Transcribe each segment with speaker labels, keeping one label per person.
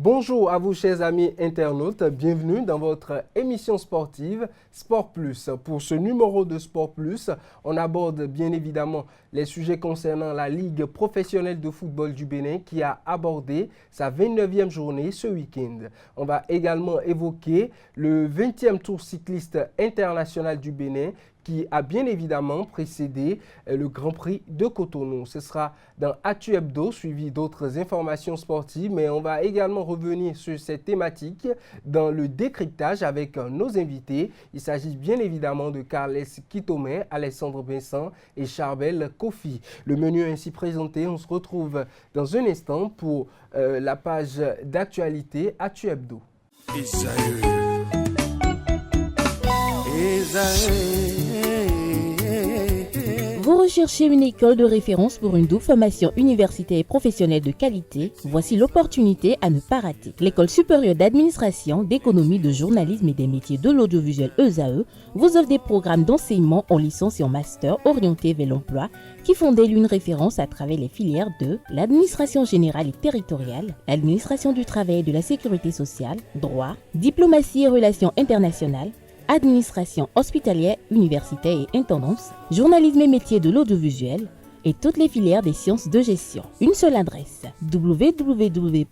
Speaker 1: Bonjour à vous chers amis internautes, bienvenue dans votre émission sportive Sport Plus. Pour ce numéro de Sport Plus, on aborde bien évidemment les sujets concernant la Ligue professionnelle de football du Bénin qui a abordé sa 29e journée ce week-end. On va également évoquer le 20e tour cycliste international du Bénin qui a bien évidemment précédé le Grand Prix de Cotonou. Ce sera dans Actu Hebdo, suivi d'autres informations sportives, mais on va également revenir sur cette thématique dans le décryptage avec nos invités. Il s'agit bien évidemment de Carles Kitome, Alexandre Vincent et Charbel Kofi. Le menu ainsi présenté, on se retrouve dans un instant pour la page d'actualité Actu Hebdo.
Speaker 2: Vous recherchez une école de référence pour une double formation universitaire et professionnelle de qualité? Voici l'opportunité à ne pas rater. L'École supérieure d'administration, d'économie, de journalisme et des métiers de l'audiovisuel ESAE vous offre des programmes d'enseignement en licence et en master orientés vers l'emploi qui font d'elle une référence à travers les filières de l'administration générale et territoriale, l'administration du travail et de la sécurité sociale, droit, diplomatie et relations internationales, administration hospitalière, universitaire et intendance, journalisme et métiers de l'audiovisuel et toutes les filières des sciences de gestion. Une seule adresse, www.esae.bj.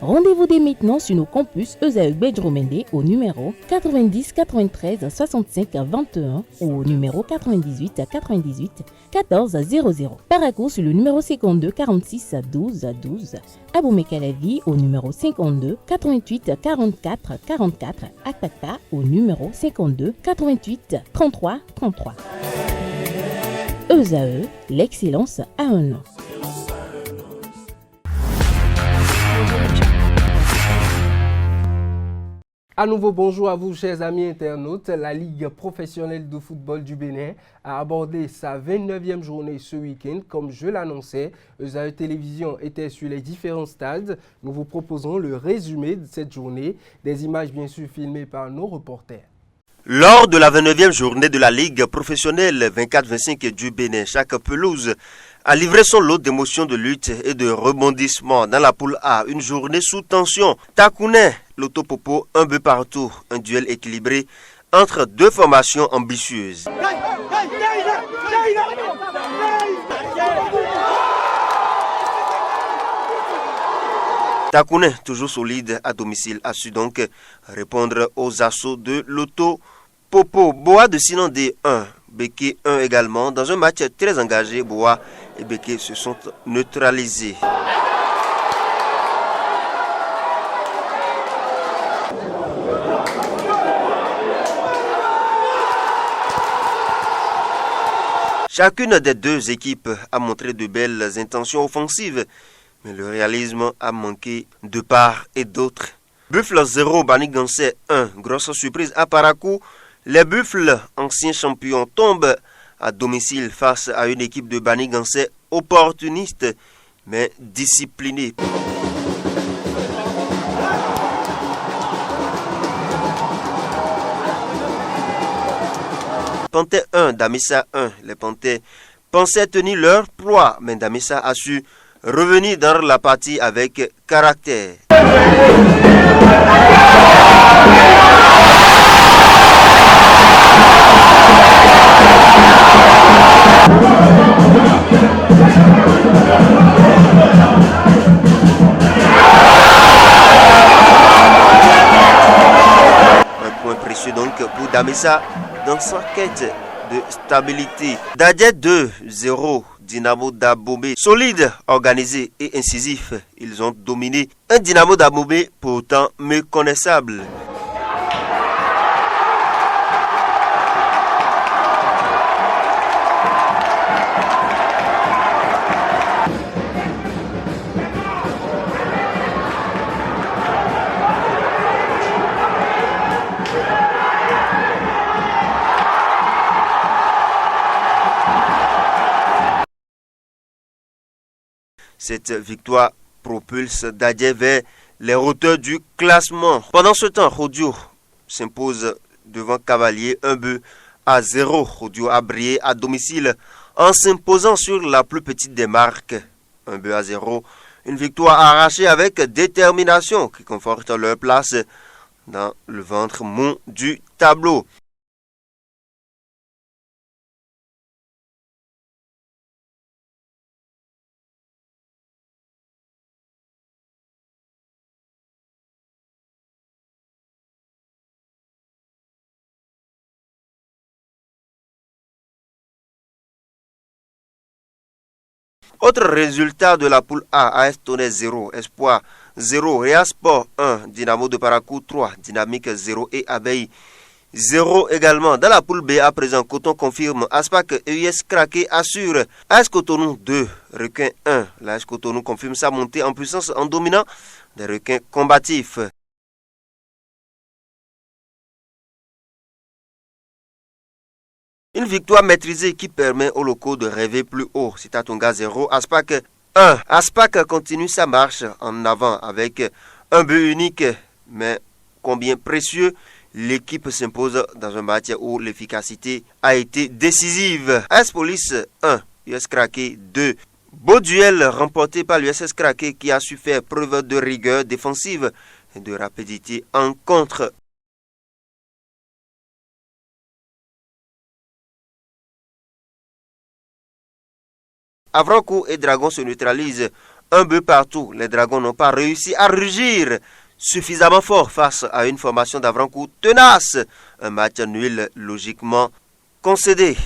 Speaker 2: Rendez-vous dès maintenant sur nos campus ESAE Bedjromende au numéro 90 93 65 21 ou au numéro 98 98 14 00. Paracourt sur le numéro 52 46 12 12. Aboumé-Calavi au numéro 52 88 44 44. Akpaka au numéro 52 88 33 33. ESAE, l'excellence à un nom.
Speaker 1: À nouveau, bonjour à vous, chers amis internautes. La Ligue professionnelle de football du Bénin a abordé sa 29e journée ce week-end. Comme je l'annonçais, ESAE Télévision était sur les différents stades. Nous vous proposons le résumé de cette journée, des images bien sûr filmées par nos reporters.
Speaker 3: Lors de la 29e journée de la Ligue professionnelle 24-25 du Bénin, chaque pelouse a livré son lot d'émotions de lutte et de rebondissement. Dans la poule A, une journée sous tension. Takouné, Loto Popo, un but partout. Un duel équilibré entre deux formations ambitieuses. Takouné, toujours solide à domicile, a su donc répondre aux assauts de Loto Popo. Boa de Sinandé 1, Béké 1 également. Dans un match très engagé, Boa et Béké se sont neutralisés. Chacune des deux équipes a montré de belles intentions offensives, mais le réalisme a manqué de part et d'autre. Buffle 0, Banigansé 1. Grosse surprise à Parakou. Les Buffles, anciens champions, tombent à domicile face à une équipe de Banigansé opportuniste, mais disciplinée. Panthé 1, Damissa 1. Les Panthés pensaient tenir leur proie, mais Damissa a su revenir dans la partie avec caractère. Un point précieux donc pour Damissa dans sa quête de stabilité. Dadjet 2-0. Dynamo d'Abomey, solide, organisé et incisif, ils ont dominé un Dynamo d'Abomey pourtant méconnaissable. Cette victoire propulse Dadjet vers les hauteurs du classement. Pendant ce temps, Rodio s'impose devant Cavalier 1-0. Rodio a brillé à domicile en s'imposant sur la plus petite des marques 1-0. Une victoire arrachée avec détermination qui conforte leur place dans le ventre mou du tableau. Autre résultat de la poule A, AS Tonnerre 0, Espoir 0, Réal Sport 1, Dynamo de Parakou 3, Dynamique 0 et Abeille 0 également. Dans la poule B, à présent, Coton confirme, Aspac et US Craqué assure, AS Cotonou 2, Requin 1. L'AS Cotonou confirme sa montée en puissance en dominant des requins combatifs. Une victoire maîtrisée qui permet aux locaux de rêver plus haut. Sitatunga 0, Aspac 1. Aspac continue sa marche en avant avec un but unique, mais combien précieux. L'équipe s'impose dans un match où l'efficacité a été décisive. AS Police 1, US Craqué 2. Beau duel remporté par l'USS Craqué qui a su faire preuve de rigueur défensive et de rapidité en contre. Avrancourt et Dragons se neutralisent un but partout. Les Dragons n'ont pas réussi à rugir suffisamment fort face à une formation d'Avrancourt tenace. Un match nul logiquement concédé.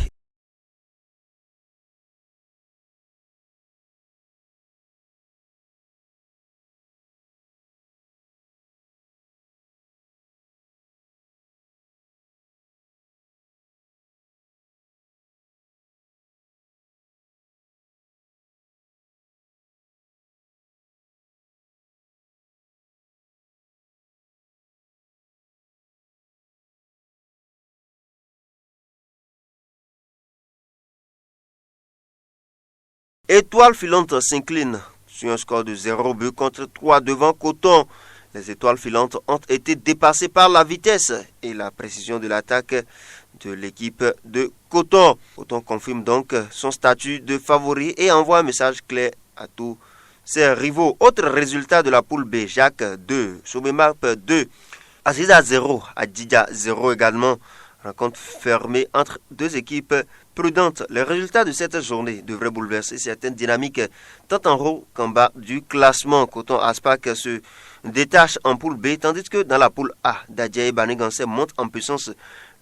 Speaker 3: Étoile filante s'incline sur un score de 0 but contre 3 devant Coton. Les étoiles filantes ont été dépassées par la vitesse et la précision de l'attaque de l'équipe de Coton. Coton confirme donc son statut de favori et envoie un message clair à tous ses rivaux. Autre résultat de la poule B, Jacques 2, Sobemap 2, Aziza 0, Adidja 0 également. Rencontre fermée entre deux équipes prudentes. Les résultats de cette journée devraient bouleverser certaines dynamiques tant en haut qu'en bas du classement. Coton Aspac se détache en poule B, tandis que dans la poule A, Dadja et Banégansé montent en puissance.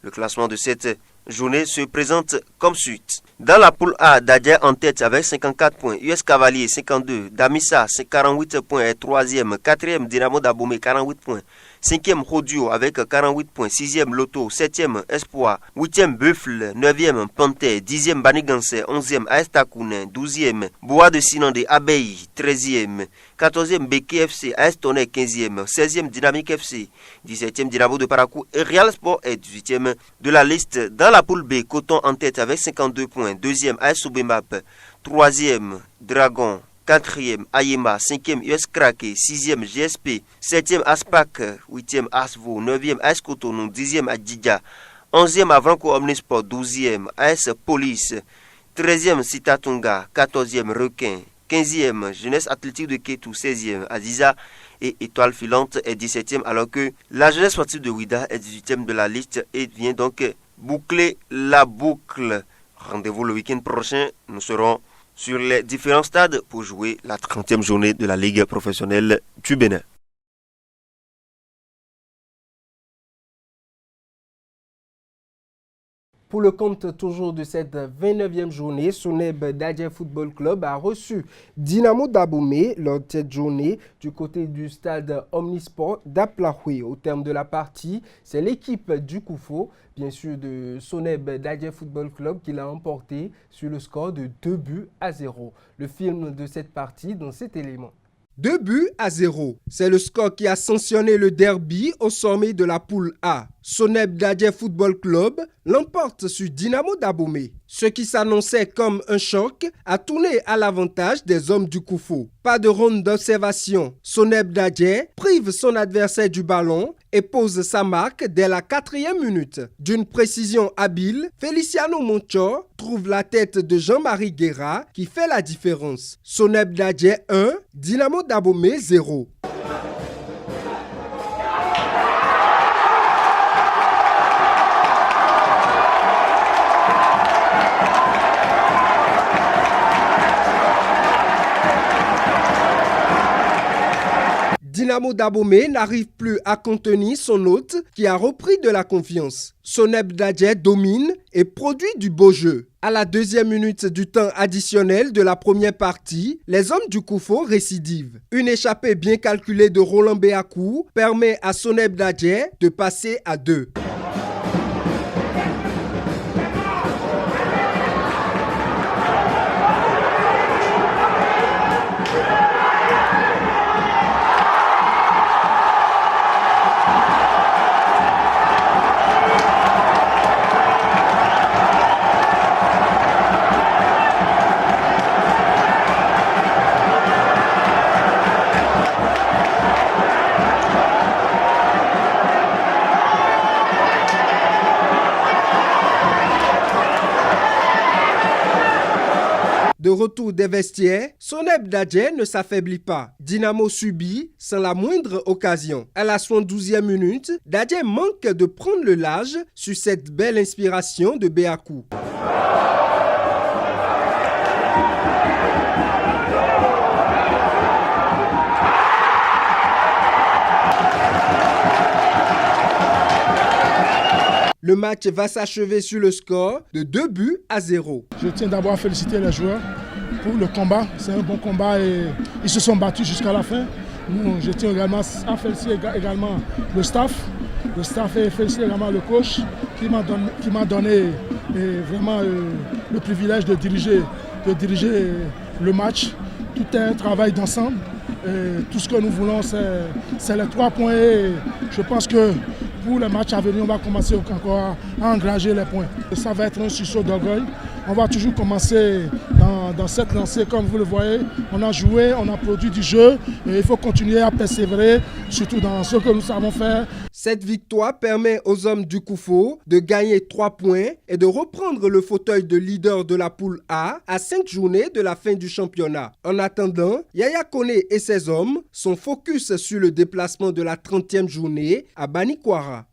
Speaker 3: Le classement de cette journée se présente comme suite. Dans la poule A, Dadja en tête avec 54 points, US Cavalier 52, Damissa 48 points est 3e, 4e Dynamo d'Abomey 48 points, 5e Rodio avec 48 points, 6e Loto, 7e Espoir, 8e Buffle, 9e Panthère, 10e Banégansé, 11e AS Takounen, 12e Bois de Sinandé Abeille, 13e, 14e BKFC, AS Tonnerre 15e, 16e Dynamique FC, 17e Dynamo de Parakou et Réal Sport est 18e de la liste. Dans la poule B, Coton en tête avec 52 points, 2e AS Sobemap, 3e Dragon, 4e Ayema, 5e US Craqué, 6e GSP, 7e Aspac, 8e Asvo, 9e AS Cotonou, 10e Adidja, 11e Avrancourt Omnisport, 12e AS Police, 13e Sitatunga, 14e Requin, 15e Jeunesse Athlétique de Kétou, 16e Aziza et Étoile Filante est 17e alors que la Jeunesse Sportive de Ouida est 18e de la liste et vient donc boucler la boucle. Rendez-vous le week-end prochain, nous serons sur les différents stades pour jouer la 30e journée de la Ligue professionnelle du Bénin.
Speaker 1: Pour le compte toujours de cette 29e journée, Soneb Dadja Football Club a reçu Dynamo d'Abomey lors de cette journée du côté du stade Omnisport d'Aplahoui. Au terme de la partie, c'est l'équipe du Koufo, bien sûr de Soneb Dadja Football Club, qui l'a emporté sur le score de 2-0. Le film de cette partie dans cet élément. 2-0, c'est le score qui a sanctionné le derby au sommet de la poule A. Soneb Dadja Football Club l'emporte sur Dynamo d'Abomey. Ce qui s'annonçait comme un choc a tourné à l'avantage des hommes du Koufo. Pas de ronde d'observation. Soneb Dadja prive son adversaire du ballon et pose sa marque dès la 4e minute. D'une précision habile, Feliciano Moncho trouve la tête de Jean-Marie Guerra qui fait la différence. Soneb Dadje 1, Dynamo Dahomey 0. Dynamo Dahomey n'arrive plus à contenir son hôte qui a repris de la confiance. Soneb Dadje domine et produit du beau jeu. À la 2e minute du temps additionnel de la première partie, les hommes du Koufo récidivent. Une échappée bien calculée de Roland Béakou permet à Soneb Dadje de passer à 2. De retour des vestiaires, Soneb Dadje ne s'affaiblit pas. Dynamo subit sans la moindre occasion. À la 72e minute, Dadje manque de prendre le large sur cette belle inspiration de Béakou. Le match va s'achever sur le score de 2-0.
Speaker 4: Je tiens d'abord à féliciter les joueurs pour le combat. C'est un bon combat et ils se sont battus jusqu'à la fin. Je tiens également à féliciter également le staff et féliciter également le coach qui m'a donné vraiment le privilège de diriger le match. Tout est un travail d'ensemble. Tout ce que nous voulons, c'est les 3 points. Et je pense que pour le match à venir, on va commencer encore à engranger les points. Ça va être un sursaut d'orgueil. On va toujours commencer dans cette lancée, comme vous le voyez. On a joué, on a produit du jeu et il faut continuer à persévérer, surtout dans ce que nous savons faire.
Speaker 1: Cette victoire permet aux hommes du Koufo de gagner 3 points et de reprendre le fauteuil de leader de la poule A à 5 journées de la fin du championnat. En attendant, Yaya Koné et ses hommes sont focus sur le déplacement de la 30e journée à Banikwara.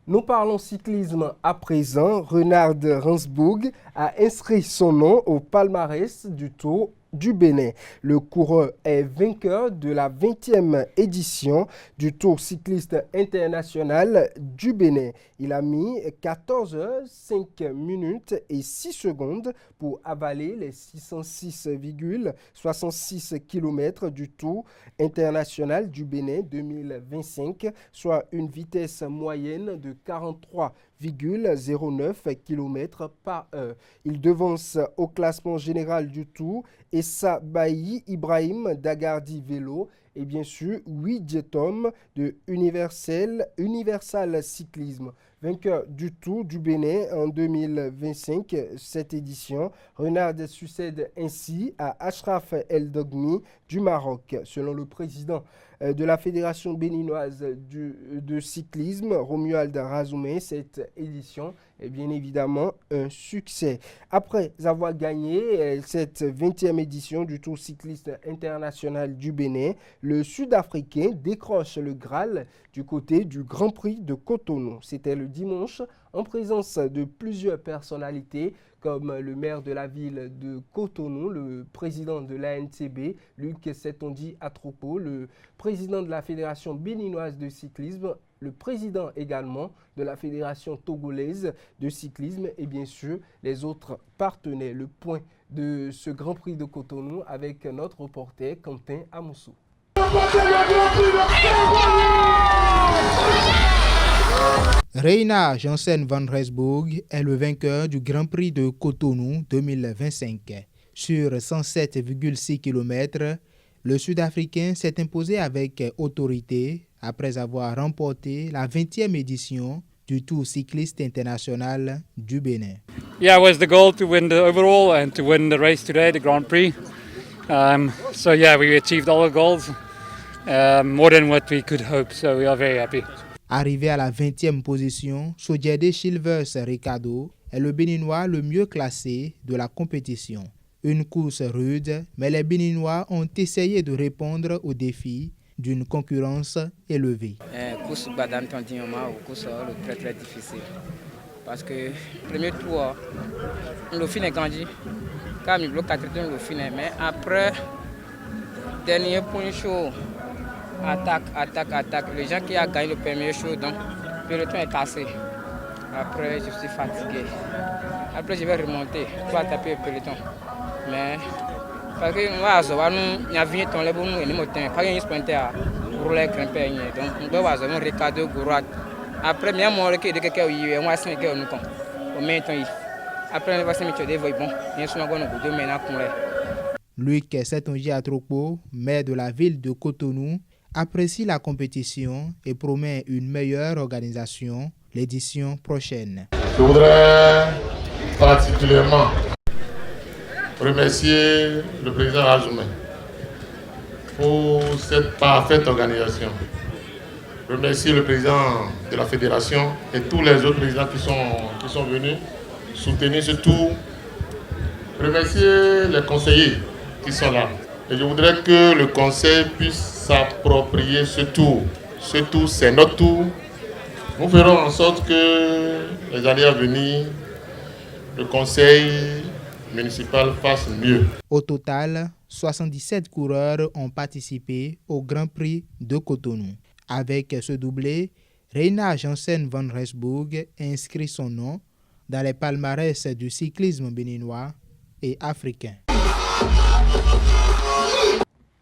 Speaker 1: Nous parlons cyclisme à présent. Renard Ransbourg a inscrit son nom au palmarès du Tour du Bénin. Le coureur est vainqueur de la 20e édition du Tour cycliste international du Bénin. Il a mis 14 heures, 5 minutes et 6 secondes pour avaler les 606,66 km du Tour international du Bénin 2025, soit une vitesse moyenne de 43,09 km par heure. Il devance au classement général du Tour Essa Bailly Ibrahim d'Agardi Vélo et bien sûr Widjetom de Universal Cyclisme. Vainqueur du Tour du Bénin en 2025, cette édition, Renard succède ainsi à Ashraf El Dogmi du Maroc. Selon le président de la Fédération béninoise de cyclisme, Romuald Razoumé, cette édition est bien évidemment un succès. Après avoir gagné cette 20e édition du Tour cycliste international du Bénin, le Sud-Africain décroche le Graal du côté du Grand Prix de Cotonou. C'était le dimanche en présence de plusieurs personnalités comme le maire de la ville de Cotonou, le président de l'ANTB, Luc Setondi Atropo, le président de la Fédération béninoise de cyclisme, le président également de la Fédération togolaise de cyclisme et bien sûr les autres partenaires. Le point de ce Grand Prix de Cotonou avec notre reporter Quentin Amoussou.
Speaker 5: Reina Janssen van Rensburg est le vainqueur du Grand Prix de Cotonou 2025. Sur 107,6 km, le Sud-Africain s'est imposé avec autorité après avoir remporté la 20e édition du Tour cycliste international du Bénin.
Speaker 6: Yeah, it was the goal to win the overall and to win the race today, the Grand Prix. We achieved all the goals, more than what we could hope, so we are very happy.
Speaker 5: Arrivé à la 20e position, Sojede Chilvers Ricardo est le Béninois le mieux classé de la compétition. Une course rude, mais les Béninois ont essayé de répondre aux défis d'une concurrence élevée.
Speaker 7: Course course très très difficile parce que premier tour le fin est grandi quand il bloque 4 le fin mais après dernier point chaud attaque les gens qui a gagné le premier show donc le peloton est cassé. Après je suis fatigué, après je vais remonter pour taper le peloton mais parce que moi il y a venu ton les bons et les moteurs quand il sprinter à rouler grimper donc on doit avoir Ricardo Gourad après bien moi que de quelqu'un il moi c'est que nous comme au même temps après on va se mettre des voix bon bien sûr on va nous maintenant pour
Speaker 5: Luc Setonji Atropo, maire de la ville de Cotonou, apprécie la compétition et promet une meilleure organisation l'édition prochaine.
Speaker 8: Je voudrais particulièrement remercier le président Ajoumé pour cette parfaite organisation. Remercier le président de la fédération et tous les autres présidents qui sont venus soutenir ce tour. Remercier les conseillers qui sont là. Et je voudrais que le conseil puisse s'approprier ce tour. Ce tour, c'est notre tour. Nous ferons en sorte que les années à venir, le conseil municipal fasse mieux.
Speaker 5: Au total, 77 coureurs ont participé au Grand Prix de Cotonou. Avec ce doublé, Reina Janssen van Rensburg inscrit son nom dans les palmarès du cyclisme béninois et africain.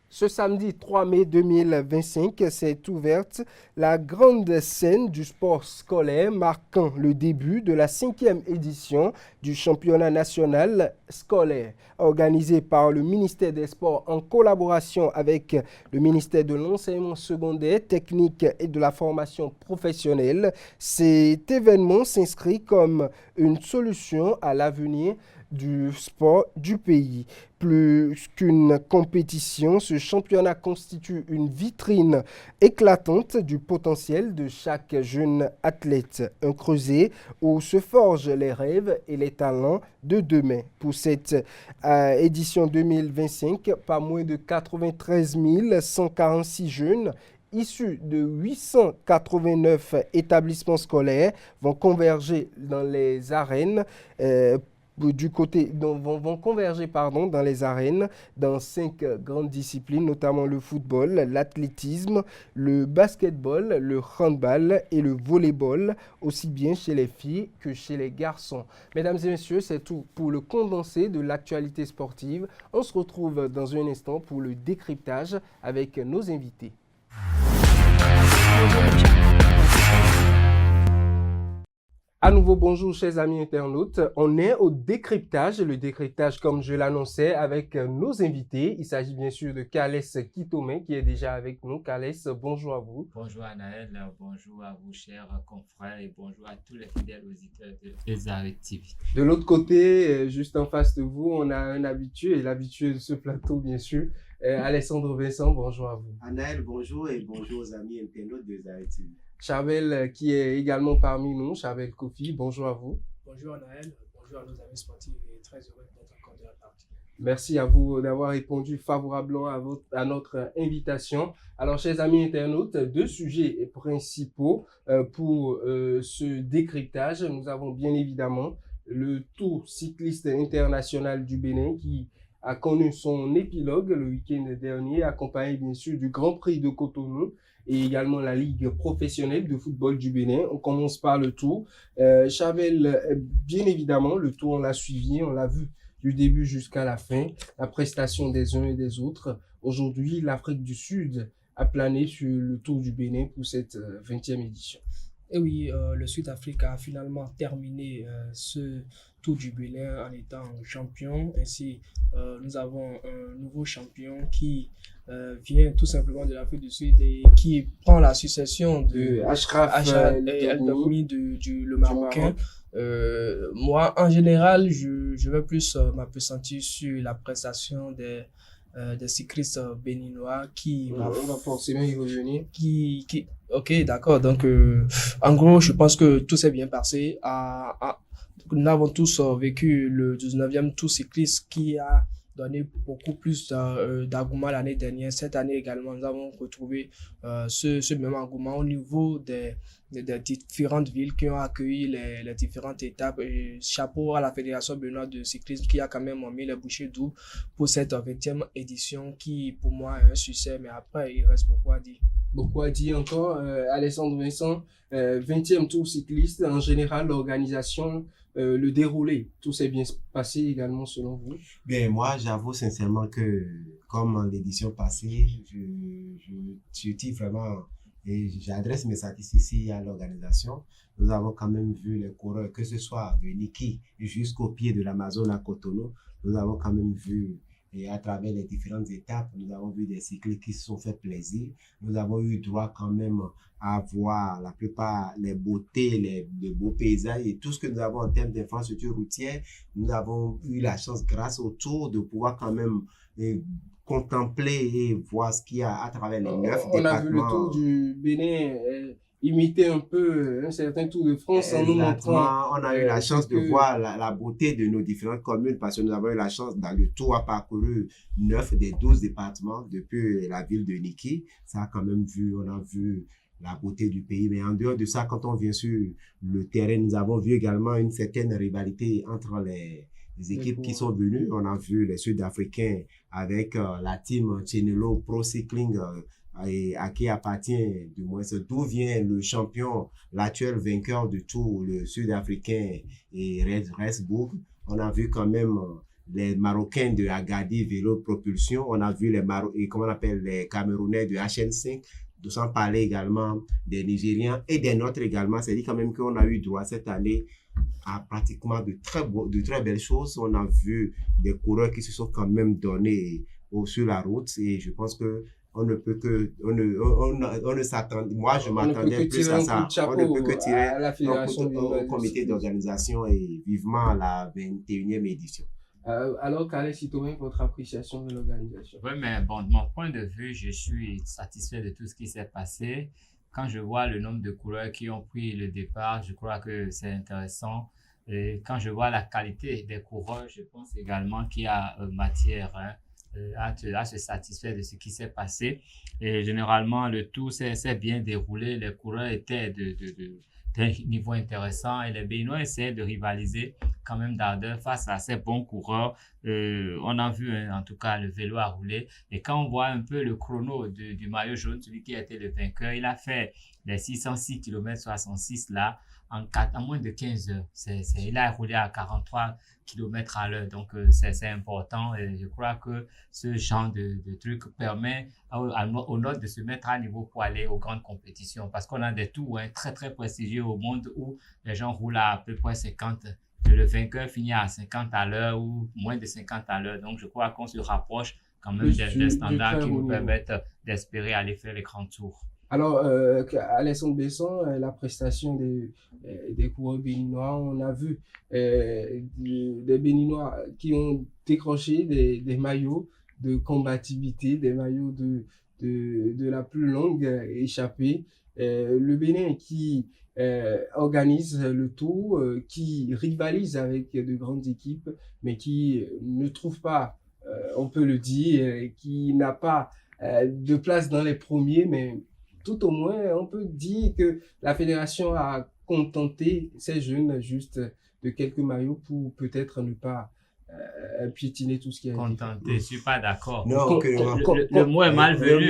Speaker 1: Ce samedi 3 mai 2025 s'est ouverte la grande scène du sport scolaire marquant le début de la 5e édition du championnat national scolaire organisé par le ministère des Sports en collaboration avec le ministère de l'enseignement secondaire, technique et de la formation professionnelle. Cet événement s'inscrit comme une solution à l'avenir du sport du pays. Plus qu'une compétition, ce championnat constitue une vitrine éclatante du potentiel de chaque jeune athlète, un creuset où se forgent les rêves et les talents de demain. Pour cette édition 2025, pas moins de 93 146 jeunes issus de 889 établissements scolaires vont converger dans les arènes vont converger dans les arènes dans 5 grandes disciplines, notamment le football, l'athlétisme, le basketball, le handball et le volleyball, aussi bien chez les filles que chez les garçons. Mesdames et messieurs, c'est tout pour le condensé de l'actualité sportive. On se retrouve dans un instant pour le décryptage avec nos invités. À nouveau, bonjour chers amis internautes. On est au décryptage. Le décryptage, comme je l'annonçais, avec nos invités. Il s'agit bien sûr de Kales Kitome qui est déjà avec nous. Kales, bonjour à vous.
Speaker 9: Bonjour Anaël, bonjour à vous chers confrères et bonjour à tous les fidèles auditeurs de Desarrêt TV.
Speaker 1: De l'autre côté, juste en face de vous, on a un habitué, l'habitué de ce plateau bien sûr. Alessandro Vincent, bonjour à vous.
Speaker 10: Anaël, bonjour et bonjour aux amis internautes de Desarrêt TV.
Speaker 1: Charbel qui est également parmi nous, Charbel Kofi, bonjour à vous.
Speaker 11: Bonjour Anaël, bonjour à nos amis sportifs et très heureux d'être encore de la partie.
Speaker 1: Merci à vous d'avoir répondu favorablement à notre invitation. Alors, chers amis internautes, 2 sujets principaux pour ce décryptage. Nous avons bien évidemment le Tour cycliste international du Bénin qui a connu son épilogue le week-end dernier, accompagné bien sûr du Grand Prix de Cotonou et également la Ligue professionnelle de football du Bénin. On commence par le Tour. Charbel, bien évidemment, le Tour, on l'a suivi, on l'a vu du début jusqu'à la fin, la prestation des uns et des autres. Aujourd'hui, l'Afrique du Sud a plané sur le Tour du Bénin pour cette 20e édition.
Speaker 11: Et oui, le Sud-Afrique a finalement terminé ce Tour du Bénin en étant champion. Ainsi, nous avons un nouveau champion qui vient tout simplement de l'Afrique du Sud et qui prend la succession de Achraf El-Doumi le Marocain. Moi, en général, je vais plus m'appesantir sur la prestation des des cyclistes béninois qui...
Speaker 1: On va forcément y revenir.
Speaker 11: Ok, d'accord. Donc, en gros, je pense que tout s'est bien passé. Nous avons tous vécu le 19e Tour cycliste qui a donné beaucoup plus d'engouement l'année dernière. Cette année également, nous avons retrouvé ce même engouement au niveau des différentes villes qui ont accueilli les différentes étapes. Et chapeau à la Fédération béninoise de cyclisme qui a quand même mis les bouchées doubles pour cette 20e édition qui, pour moi, est un succès. Mais après, il reste beaucoup à dire.
Speaker 1: Beaucoup à dire encore. Alessandre Vincent, 20e Tour cycliste, en général, l'organisation, le déroulé, tout s'est bien passé également selon vous?
Speaker 10: Bien, moi, j'avoue sincèrement que, comme l'édition passée, je tire vraiment et j'adresse mes satisfactions ici à l'organisation. Nous avons quand même vu les coureurs, que ce soit de Niki jusqu'au pied de l'Amazone à Cotonou, nous avons quand même vu, et à travers les différentes étapes, nous avons vu des cyclistes qui se sont fait plaisir. Nous avons eu droit quand même à voir la plupart les beautés, les beaux paysages et tout ce que nous avons en termes d'infrastructure routière. Nous avons eu la chance, grâce au Tour, de pouvoir quand même contempler et voir ce qu'il y a à travers les 9 départements.
Speaker 1: On a vu le Tour du Bénin imiter un peu un certain Tour de France en nous montrant.
Speaker 10: On a eu la chance de voir la beauté de nos différentes communes parce que nous avons eu la chance, dans le Tour, à parcourir 9 des 12 départements depuis la ville de Niki. Ça a quand même vu, on a vu la beauté du pays. Mais en dehors de ça, quand on vient sur le terrain, nous avons vu également une certaine rivalité entre les équipes qui sont venues. On a vu les Sud-Africains avec la team Chenelo Pro Cycling à qui appartient, du moins, d'où vient le champion, l'actuel vainqueur du Tour, le Sud-Africain et Resbourg. On a vu quand même les Marocains de Agadir Vélo Propulsion. On a vu les Camerounais de HN5. Sans parler également des Nigériens et des nôtres également. C'est dit quand même qu'on a eu droit cette année à pratiquement de très belles choses. On a vu des coureurs qui se sont quand même donnés sur la route et je pense que on ne peut que, on ne s'attend, moi je m'attendais plus à ça. On ne peut que tirer au comité d'organisation et vivement la 21e édition.
Speaker 1: Alors, Calais Citoyen, votre appréciation de l'organisation?
Speaker 9: Oui, mais bon, de mon point de vue, je suis satisfait de tout ce qui s'est passé. Quand je vois le nombre de coureurs qui ont pris le départ, je crois que c'est intéressant. Et quand je vois la qualité des coureurs, je pense également qu'il y a matière à se satisfaire de ce qui s'est passé. Et généralement, le tour s'est bien déroulé. Les coureurs étaient d'un niveau intéressant et les Béninois essaient de rivaliser quand même d'ardeur face à ces bons coureurs. On a vu en tout cas le vélo à rouler et quand on voit un peu le chrono du maillot jaune, celui qui a été le vainqueur, il a fait les 606 km 66 là en moins de 15 heures. Il a roulé à 43 km à l'heure, donc c'est important et je crois que ce genre de truc permet au Nord de se mettre à niveau pour aller aux grandes compétitions parce qu'on a des tours très très prestigieux au monde où les gens roulent à peu près 50, le vainqueur finit à 50 à l'heure ou moins de 50 à l'heure, donc je crois qu'on se rapproche quand même des standards qui nous permettent d'espérer aller faire les grands tours.
Speaker 1: Alors, Alessandre Besson, la prestation des coureurs béninois, on a vu des Béninois qui ont décroché des maillots de combativité, des maillots de la plus longue échappée. Le Bénin qui organise le Tour, qui rivalise avec de grandes équipes, mais qui ne trouve pas, on peut le dire, qui n'a pas de place dans les premiers, mais tout au moins, on peut dire que la fédération a contenté ces jeunes juste de quelques maillots pour peut-être ne pas piétiner tout ce qui est
Speaker 9: contenté. Je ne suis pas d'accord.
Speaker 10: Non,
Speaker 9: le mot est malvenu.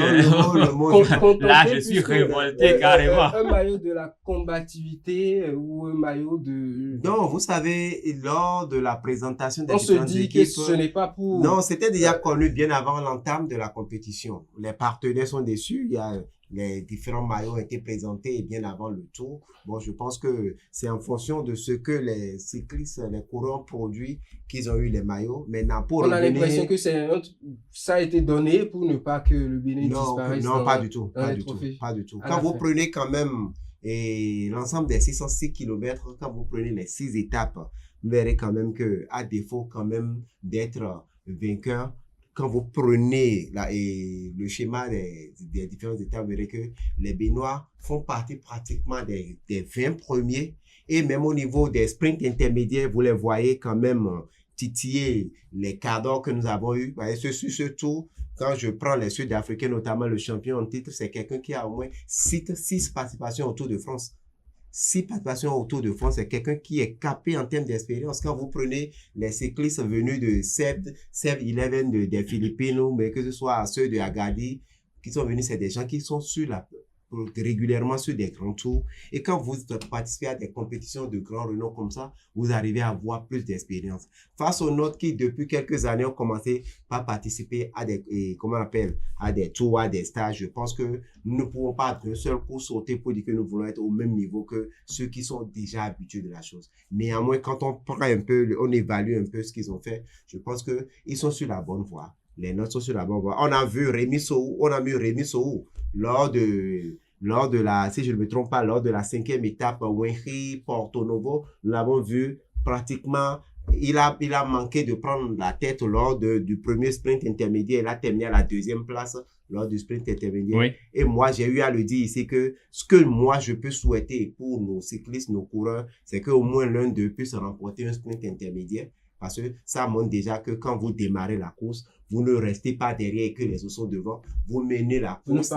Speaker 9: Là, je suis révolté carrément.
Speaker 1: Un maillot de la combativité ou un maillot de...
Speaker 10: Non, vous savez, lors de la présentation des
Speaker 1: on se dit équipes, que ce n'est pas pour...
Speaker 10: Non, c'était déjà connu bien avant l'entame de la compétition. Les partenaires sont déçus. Il y a les différents maillots ont été présentés bien avant le Tour. Bon, je pense que c'est en fonction de ce que les cyclistes, les coureurs produisent qu'ils ont eu les maillots. Maintenant,
Speaker 1: on a l'impression que ça a été donné pour ne pas que le Bénin disparaisse.
Speaker 10: Non, pas du tout. Pas du tout. Quand vous prenez quand même l'ensemble des 606 km, quand vous prenez les 6 étapes, vous verrez quand même que, à défaut quand même d'être vainqueur, quand vous prenez le schéma des différentes étapes, vous verrez que les Béninois font partie pratiquement des 20 premiers. Et même au niveau des sprints intermédiaires, vous les voyez quand même titiller les cadors que nous avons eus. Surtout, quand je prends les Sud-Africains, notamment le champion en titre, c'est quelqu'un qui a au moins 6 participations au Tour de France. 6 participations au Tour de France, c'est quelqu'un qui est capé en termes d'expérience. Quand vous prenez les cyclistes venus de Seb 11 des Philippines, mais que ce soit ceux de Agadi, qui sont venus, c'est des gens qui sont régulièrement sur des grands tours. Et quand vous participez à des compétitions de grand renom comme ça, vous arrivez à avoir plus d'expérience. Face aux nôtres qui, depuis quelques années, ont commencé par participer à des tours, à des stages, je pense que nous ne pouvons pas d'un seul coup sauter pour dire que nous voulons être au même niveau que ceux qui sont déjà habitués de la chose. Néanmoins, quand on prend un peu, on évalue un peu ce qu'ils ont fait, je pense qu'ils sont sur la bonne voie. Les notes sont sur la bonne voie. On a vu Rémi Sohou lors de la, si je ne me trompe pas, lors de la 5e étape, Wenri, Porto Novo, nous l'avons vu pratiquement, il a manqué de prendre la tête lors du premier sprint intermédiaire. Il a terminé à la 2e place lors du sprint intermédiaire. Oui. Et moi, j'ai eu à le dire ici que ce que moi, je peux souhaiter pour nos cyclistes, nos coureurs, c'est qu'au moins l'un d'eux puisse remporter un sprint intermédiaire. Parce que ça montre déjà que quand vous démarrez la course, vous ne restez pas derrière et que les autres sont devant. Vous menez la course.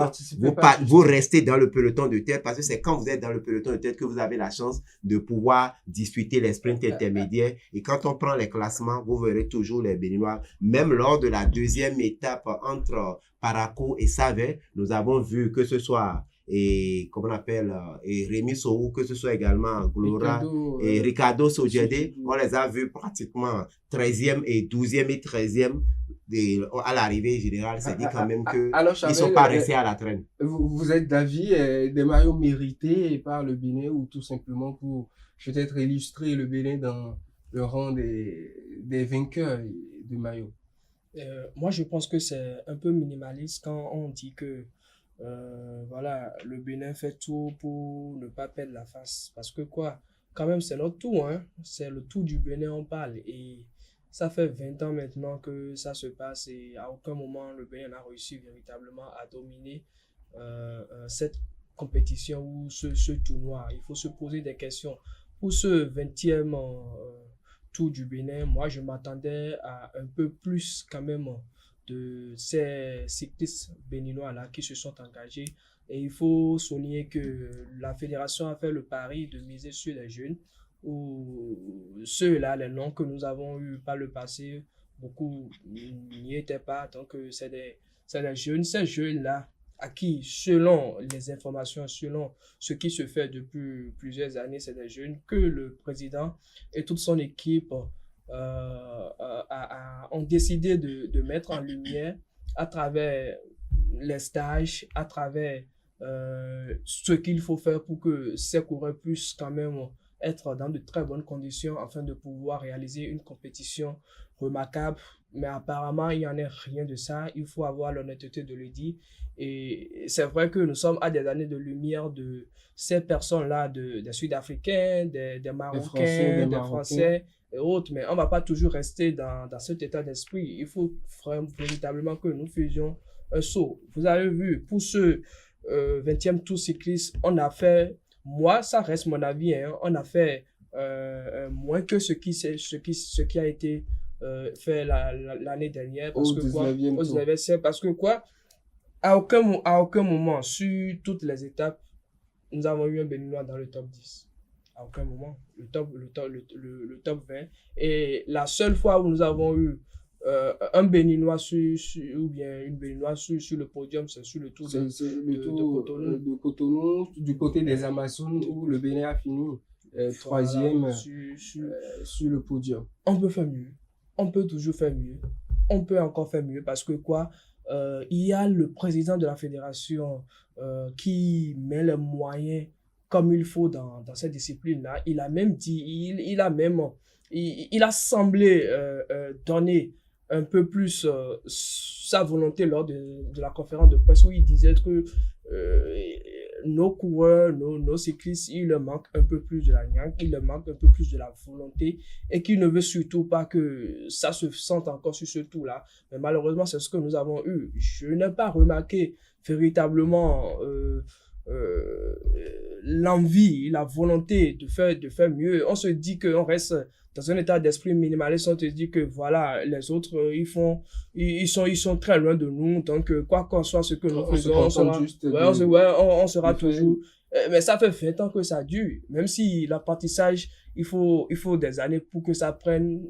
Speaker 10: Vous restez dans le peloton de tête parce que c'est quand vous êtes dans le peloton de tête que vous avez la chance de pouvoir disputer les sprints intermédiaires. Et quand on prend les classements, vous verrez toujours les Béninois. Même lors de la 2e étape entre Parakou et Savet, nous avons vu que ce soit Rémi Sohou, que ce soit également Glora et Ricardo Sojede, on les a vus pratiquement 13e et 12e et 13e à l'arrivée générale. C'est dit quand même qu'ils ne sont pas restés à la traîne.
Speaker 1: Vous êtes d'avis des maillots mérités par le Bénin ou tout simplement pour peut-être illustrer le Bénin dans le rang des vainqueurs de maillots?
Speaker 11: Moi, je pense que c'est un peu minimaliste quand on dit que voilà, le Bénin fait tout pour ne pas perdre la face. Parce que quand même, c'est notre tour, hein. C'est le tour du Bénin, on parle. Et ça fait 20 ans maintenant que ça se passe et à aucun moment le Bénin n'a réussi véritablement à dominer cette compétition ou ce tournoi. Il faut se poser des questions. Pour ce 20e tour du Bénin, moi, je m'attendais à un peu plus quand même de ces cyclistes béninois-là qui se sont engagés. Et il faut souligner que la fédération a fait le pari de miser sur les jeunes, ou ceux-là, les noms que nous avons eus par le passé, beaucoup n'y étaient pas. Donc, c'est des jeunes, ces jeunes-là, à qui, selon les informations, selon ce qui se fait depuis plusieurs années, c'est des jeunes que le président et toute son équipe ont décidé de mettre en lumière à travers les stages, à travers ce qu'il faut faire pour que ces coureurs puissent quand même être dans de très bonnes conditions afin de pouvoir réaliser une compétition remarquable. Mais apparemment, il n'y en a rien de ça. Il faut avoir l'honnêteté de le dire. Et c'est vrai que nous sommes à des années de lumière de ces personnes-là, des Sud-Africains, des Marocains, des Français et autres. Mais on ne va pas toujours rester dans cet état d'esprit. Il faut véritablement que nous faisions un saut. Vous avez vu, pour ce 20e tour cycliste, on a fait, moi, ça reste mon avis, hein, on a fait moins que ce qui a été fait l'année dernière. Parce que quoi, au 19e siècle, parce que quoi, à aucun moment, sur toutes les étapes, nous avons eu un Béninois dans le top 10. À aucun moment. Le top 20. Et la seule fois où nous avons eu un Béninois ou bien une Béninoise sur le podium, c'est sur le tour
Speaker 1: de Cotonou, du côté des Amazones, où le Bénin a fini 3e sur le podium.
Speaker 11: On peut faire mieux. On peut toujours faire mieux. On peut encore faire mieux parce que quoi, il y a le président de la fédération qui met les moyens comme il faut dans cette discipline-là. Il a même dit, il a semblé donner un peu plus sa volonté lors de la conférence de presse où il disait que nos coureurs, nos cyclistes, il leur manque un peu plus de la niaque, il leur manque un peu plus de la volonté et qu'ils ne veulent surtout pas que ça se sente encore sur ce tour-là. Mais malheureusement, c'est ce que nous avons eu. Je n'ai pas remarqué véritablement l'envie, la volonté de faire mieux. On se dit qu'on reste dans un état d'esprit minimaliste, on te dit que voilà, les autres, ils sont très loin de nous, donc quoi qu'on soit ce que nous faisons, on sera toujours... Mais ça fait 20 ans que ça dure, même si l'apprentissage, il faut des années pour que ça prenne...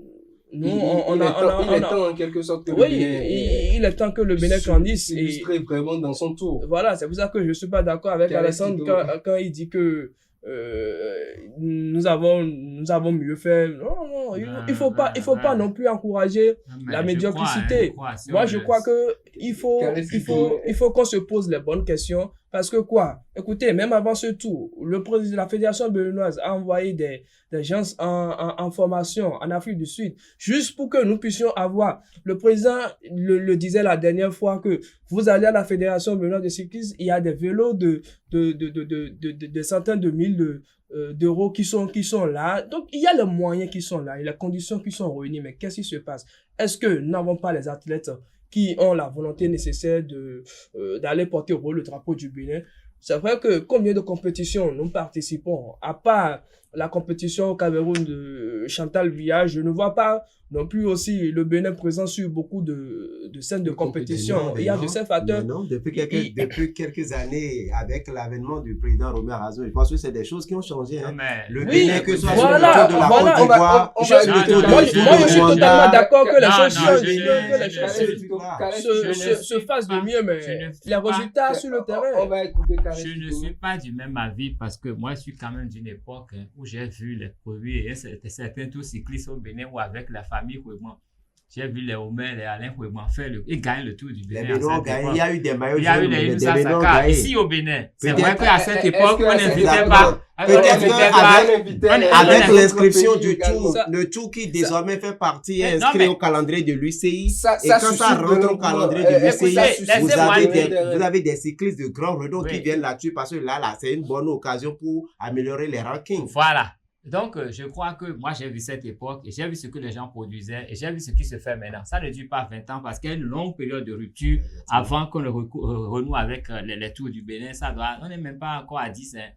Speaker 1: Nous, il est temps en quelque sorte que
Speaker 11: il est temps que le Bénin grandisse.
Speaker 1: Illustré vraiment dans son tour.
Speaker 11: Voilà, c'est pour ça que je ne suis pas d'accord avec Alessandre quand il dit que nous avons mieux fait. Non, il faut pas non plus encourager la médiocrité. Moi, je crois que il faut qu'on se pose les bonnes questions. Parce que quoi? Écoutez, même avant ce tour, le président de la Fédération béninoise a envoyé des gens en formation en Afrique du Sud, juste pour que nous puissions avoir. Le président le disait la dernière fois que vous allez à la Fédération béninoise de cyclisme, il y a des vélos de centaines de mille d'euros qui sont là. Donc, il y a les moyens qui sont là, il y a les conditions qui sont réunies. Mais qu'est-ce qui se passe? Est-ce que nous n'avons pas les athlètes qui ont la volonté nécessaire d'aller porter au rôle le drapeau du Bénin? C'est vrai que combien de compétitions nous participons, à part la compétition au Cameroun de Chantal Biya, je ne vois pas non plus aussi le Bénin présent sur beaucoup de scènes de compétition. Il y a de ces facteurs.
Speaker 10: Non, depuis quelques années, avec l'avènement du président Romain Razo, je pense que c'est des choses qui ont changé. Hein. Le Bénin, que ce soit sur le tour de la Côte d'Ivoire,
Speaker 11: moi, je suis totalement d'accord que les choses se fassent de mieux, mais les résultats sur le terrain.
Speaker 1: On va écouter Karim.
Speaker 9: Je ne suis pas du même avis parce que moi, je suis quand même d'une époque où j'ai vu les produits et certains tours cyclistes au Bénin ou avec la famille Kouegman. J'ai vu les Omer, les Alain Kouegman faire ils gagnent le tour du Bénin.
Speaker 10: Les Béninois gagnent. Il y a eu des maillots
Speaker 9: jaunes. Il y a eu les Yusa Saka. Ici au Bénin, c'est vrai qu'à cette époque, on n'invitait pas.
Speaker 10: Avec l'inscription du tour, le tour qui désormais fait partie est inscrit au calendrier de l'UCI. Et quand ça rentre au calendrier de l'UCI, vous avez des cyclistes de grand renom qui viennent là-dessus parce que là, c'est une bonne occasion pour améliorer les rankings.
Speaker 9: Voilà. Donc, je crois que moi, j'ai vu cette époque et j'ai vu ce que les gens produisaient et j'ai vu ce qui se fait maintenant. Ça ne dure pas 20 ans parce qu'il y a une longue période de rupture avant qu'on renoue avec les tours du Bénin. On n'est même pas encore à 10. Hein.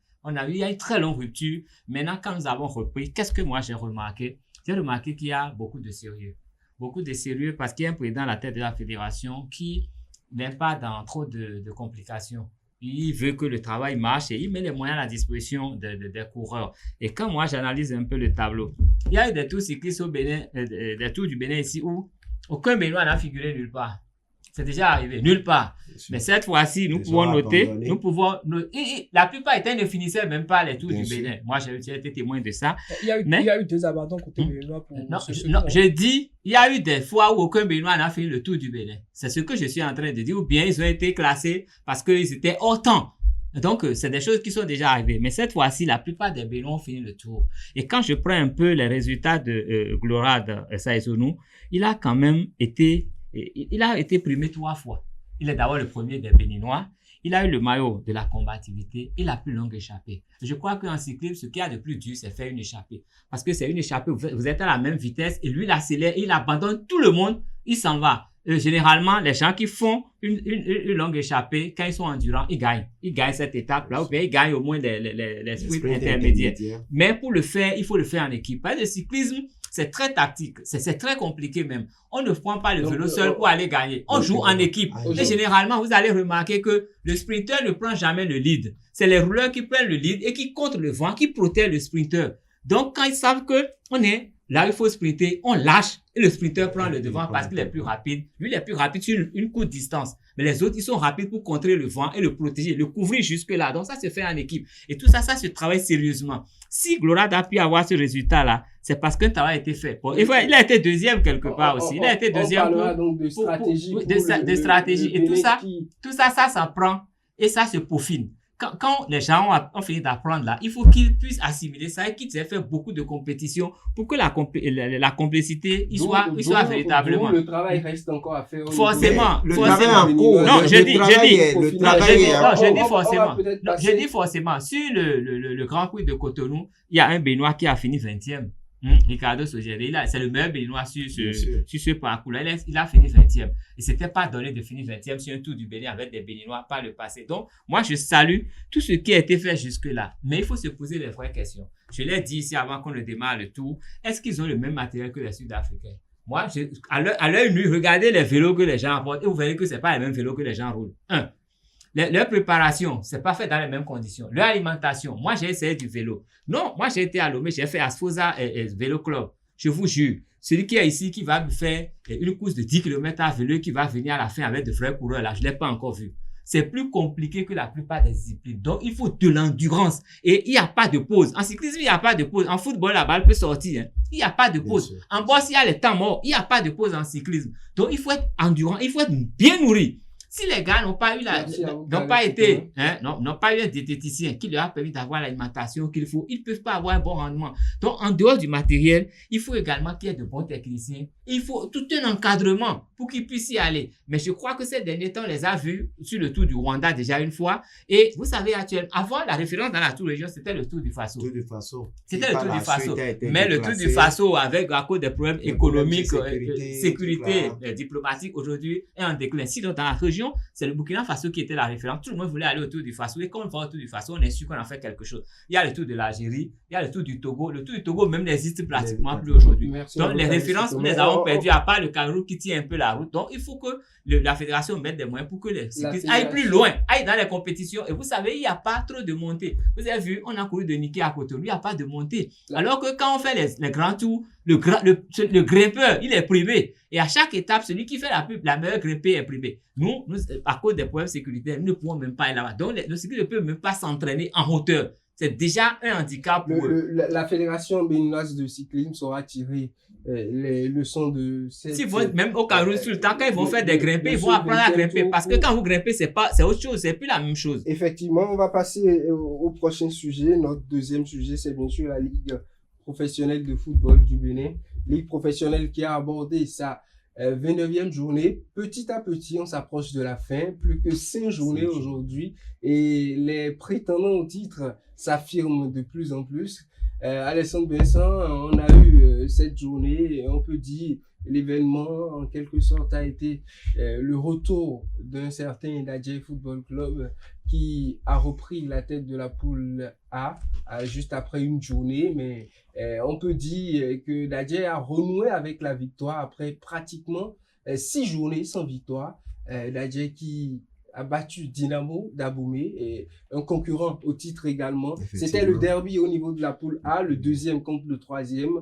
Speaker 9: Il y a une très longue rupture. Maintenant, quand nous avons repris, qu'est-ce que moi j'ai remarqué? J'ai remarqué qu'il y a beaucoup de sérieux. Beaucoup de sérieux parce qu'il y a un président à la tête de la fédération qui n'est pas dans trop de complications. Il veut que le travail marche et il met les moyens à la disposition des coureurs. Et quand moi, j'analyse un peu le tableau, il y a eu des tours cyclistes au Bénin, des tours du Bénin ici où aucun Béninois n'a figuré nulle part. C'est déjà arrivé, nulle part. Mais cette fois-ci, nous pouvons noter, la plupart ne finissaient même pas les tours du Bénin. Moi, j'ai été témoin de ça.
Speaker 11: Il y a eu des abandons côté Béninois pour
Speaker 9: non, je dis, il y a eu des fois où aucun Béninois n'a fini le tour du Bénin. C'est ce que je suis en train de dire. Ou bien ils ont été classés parce qu'ils étaient hors temps. Donc, c'est des choses qui sont déjà arrivées. Mais cette fois-ci, la plupart des Béninois ont fini le tour. Et quand je prends un peu les résultats de Glorade Saïsonou, il a quand même été... Il a été primé 3 fois. Il est d'abord le premier des Béninois. Il a eu le maillot de la combativité et la plus longue échappée. Je crois qu'en cyclisme, ce qu'il y a de plus dur, c'est faire une échappée. Parce que c'est une échappée, vous êtes à la même vitesse et lui, il accélère, il abandonne tout le monde, il s'en va. Généralement, les gens qui font une longue échappée, quand ils sont endurants, ils gagnent. Ils gagnent cette étape-là, ou bien ils gagnent au moins les sprints intermédiaires. Mais pour le faire, il faut le faire en équipe. Parce que le cyclisme, c'est très tactique, c'est très compliqué même. On ne prend pas le vélo seul pour aller gagner. On joue en équipe. Et généralement, vous allez remarquer que le sprinter ne prend jamais le lead. C'est les rouleurs qui prennent le lead et qui contre le vent, qui protègent le sprinter. Donc, quand ils savent que on est là, il faut sprinter, on lâche et le sprinter prend le devant parce qu'il est plus rapide. Lui, il est plus rapide sur une courte distance. Mais les autres, ils sont rapides pour contrer le vent et le protéger, le couvrir jusque-là. Donc, ça se fait en équipe. Et tout ça, ça se travaille sérieusement. Si Glorade a pu avoir ce résultat-là, c'est parce qu'un travail a été fait. Bon, il a été deuxième quelque part aussi. Il a été deuxième
Speaker 1: de stratégie.
Speaker 9: Et tout ça, ça s'apprend et ça se peaufine. quand les gens ont fini d'apprendre là, il faut qu'ils puissent assimiler ça et qu'ils aient fait beaucoup de compétitions pour que la complicité soit véritablement.
Speaker 1: Le travail reste encore à faire.
Speaker 9: Forcément.
Speaker 10: Le travail en cours.
Speaker 9: Non, je dis
Speaker 10: forcément.
Speaker 9: forcément. Sur le Grand Prix de Cotonou, il y a un Béninois qui a fini 20e. Ricardo Sogeri, c'est le meilleur Béninois sur ce parcours-là. Il a fini 20e. Et c'était pas donné de finir 20e sur un tour du Bénin avec des Béninois par le passé. Donc, moi, je salue tout ce qui a été fait jusque-là. Mais il faut se poser les vraies questions. Je l'ai dit ici avant qu'on ne démarre le tour. Est-ce qu'ils ont le même matériel que les Sud-Africains? Moi, à l'œil nu, regardez les vélos que les gens apportent et vous verrez que c'est pas les mêmes vélos que les gens roulent. Leur préparation, c'est pas fait dans les mêmes conditions. Leur alimentation, moi j'ai essayé du vélo. Non, moi j'ai été à Lomé, j'ai fait Asfosa Vélo Club. Je vous jure, celui qui est ici, qui va me faire une course de 10 km à vélo, qui va venir à la fin avec de vrais coureurs là, je l'ai pas encore vu. C'est plus compliqué que la plupart des disciplines. Donc, il faut de l'endurance. Et il n'y a pas de pause. En cyclisme, il n'y a pas de pause. En football, la balle peut sortir. Il n'y a pas de pause. En boxe, il y a les temps morts. Il n'y a pas de pause en cyclisme. Donc, il faut être endurant. Il faut être bien nourri. Si les gars n'ont pas eu n'ont pas eu un diététicien qui leur a permis d'avoir l'alimentation qu'il faut, ils ne peuvent pas avoir un bon rendement. Donc, en dehors du matériel, il faut également qu'il y ait de bons techniciens. Il faut tout un encadrement pour qu'ils puissent y aller. Mais je crois que ces derniers temps, on les a vus sur le Tour du Rwanda déjà une fois. Et vous savez, actuellement, avant la référence dans la Tour Région, c'était le Tour du Faso. C'était le Tour du Faso. Mais le Tour du Faso, avec à cause des problèmes économiques, sécurité diplomatique aujourd'hui, est en déclin. Sinon, dans la région, c'est le Burkina Faso qui était la référence. Tout le monde voulait aller au Tour du Faso. Et quand on va au Tour du Faso, on est sûr qu'on a fait quelque chose. Il y a le Tour de l'Algérie, il y a le Tour du Togo. Le Tour du Togo même n'existe pratiquement plus aujourd'hui. Donc, les références, nous les avons perdues, à part le Cameroun qui tient un peu la route. Donc, il faut que la fédération mette des moyens pour que les cyclistes aillent plus loin, aillent dans les compétitions. Et vous savez, il n'y a pas trop de montées. Vous avez vu, on a couru de Niki à Cotonou, il n'y a pas de montée. Alors que quand on fait les grands tours, le grimpeur, il est privé. Et à chaque étape, celui qui fait la meilleure grimpée est privé. Nous, à cause des problèmes sécuritaires, nous ne pouvons même pas aller là-bas. Donc, nos cyclistes ne peuvent même pas s'entraîner en hauteur. C'est déjà un handicap pour eux.
Speaker 1: La Fédération béninoise de cyclisme saura tirer les leçons de cette...
Speaker 9: Même au Cameroun, sur le temps, quand ils vont faire des grimpées, ils vont apprendre à grimper. Parce que quand vous grimpez, c'est autre chose, c'est plus la même chose.
Speaker 1: Effectivement, on va passer au prochain sujet. Notre deuxième sujet, c'est bien sûr la Ligue professionnelle de football du Bénin. Ligue professionnelle qui a abordé sa 29e journée. Petit à petit, on s'approche de la fin. Plus que 5 journées aujourd'hui. Et les prétendants au titre s'affirment de plus en plus. Alessandre Vincent, on a eu cette journée et on peut dire l'événement en quelque sorte a été le retour d'un certain Dadje Football Club qui a repris la tête de la poule A juste après une journée, mais on peut dire que Dadje a renoué avec la victoire après pratiquement 6 journées sans victoire. Dadje qui a battu Dynamo d'Aboumé, et un concurrent au titre également. C'était le derby au niveau de la poule A, le deuxième contre le troisième.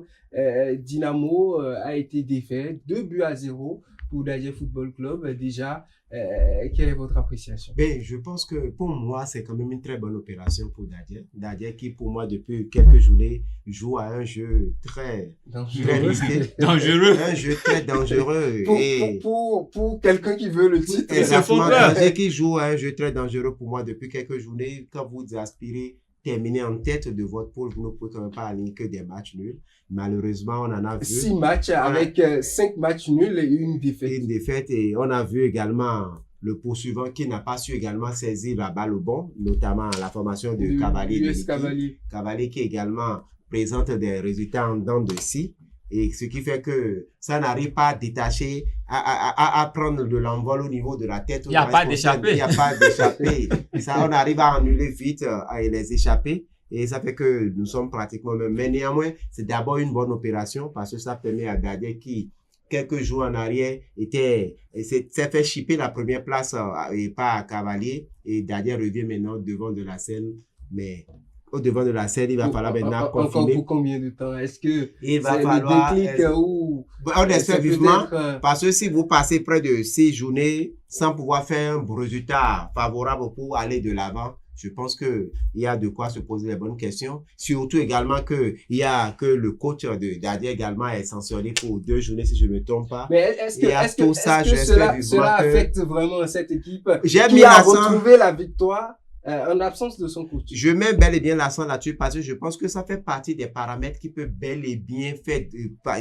Speaker 1: Dynamo a été défait, 2-0 pour Dadje Football Club. Déjà, quelle est votre appréciation?
Speaker 10: Je pense que pour moi, c'est quand même une très bonne opération pour Dadje. Dadje qui, pour moi, depuis quelques journées, joue à un jeu très risqué.
Speaker 9: Dangereux.
Speaker 10: Un jeu très dangereux.
Speaker 1: Pour quelqu'un qui veut le titre.
Speaker 10: Exactement. Dadje qui joue à un jeu très dangereux pour moi depuis quelques journées. Quand vous aspirez terminer en tête de votre poule, vous ne pouvez quand même pas aligner que des matchs nuls. Malheureusement, on en a vu
Speaker 1: 6 matchs avec 5 matchs nuls et une défaite.
Speaker 10: Et on a vu également le poursuivant qui n'a pas su également saisir la balle au bon, notamment la formation de Cavalier. Cavalier qui également présente des résultats en dents de scie. Et ce qui fait que ça n'arrive pas à détacher, à prendre de l'envol au niveau de la tête.
Speaker 9: Il n'y a pas d'échappée.
Speaker 10: Il n'y a pas d'échappée. Et ça, on arrive à annuler vite les échappées. Et ça fait que nous sommes pratiquement même. Mais néanmoins, c'est d'abord une bonne opération parce que ça permet à Dadje qui, quelques jours en arrière, s'est fait chipper la première place et pas à Cavalier. Et Dadje revient maintenant devant de la scène. Mais au devant de la scène, il va falloir maintenant confirmer.
Speaker 1: Encore pour combien de temps? Est-ce que
Speaker 10: il va falloir
Speaker 1: le déclic ou
Speaker 10: on espère vivement parce que si vous passez près de 6 journées sans pouvoir faire un résultat favorable pour aller de l'avant, je pense que il y a de quoi se poser les bonnes questions. Surtout également que le coach de Dadje également est sanctionné pour 2 journées si je ne me trompe pas.
Speaker 1: Mais est-ce que cela affecte vraiment cette équipe qui a retrouvé la victoire en absence de son coach.
Speaker 10: Je mets bel et bien l'accent là-dessus parce que je pense que ça fait partie des paramètres qui peuvent bel et bien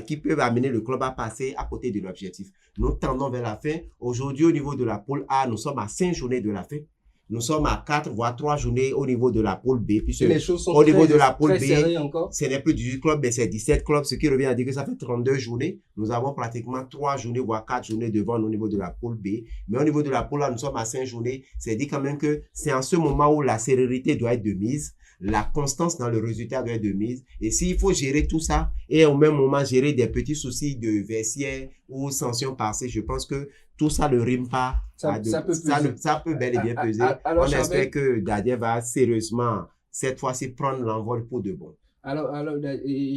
Speaker 10: qui peuvent amener le club à passer à côté de l'objectif. Nous tendons vers la fin. Aujourd'hui, au niveau de la poule A, nous sommes à 5 journées de la fin. Nous sommes à 4 voire 3 journées au niveau de la poule B. Puisque
Speaker 1: les choses sont
Speaker 10: au niveau de la poule B,
Speaker 1: encore.
Speaker 10: Ce n'est plus 18 clubs, mais c'est 17 clubs, ce qui revient à dire que ça fait 32 journées. Nous avons pratiquement 3 journées, voire 4 journées devant au niveau de la poule B. Mais au niveau de la poule A, nous sommes à 5 journées. C'est dit quand même que c'est en ce moment où la sérénité doit être de mise. La constance dans le résultat doit être de mise. Et s'il faut gérer tout ça et au même moment gérer des petits soucis de vestiaire ou sanctions passées, je pense que tout ça ne rime pas.
Speaker 1: Ça
Speaker 10: peut bel et bien peser.
Speaker 1: Alors,
Speaker 10: on espère que Dadje va sérieusement, cette fois-ci, prendre l'envol pour de bon.
Speaker 1: Alors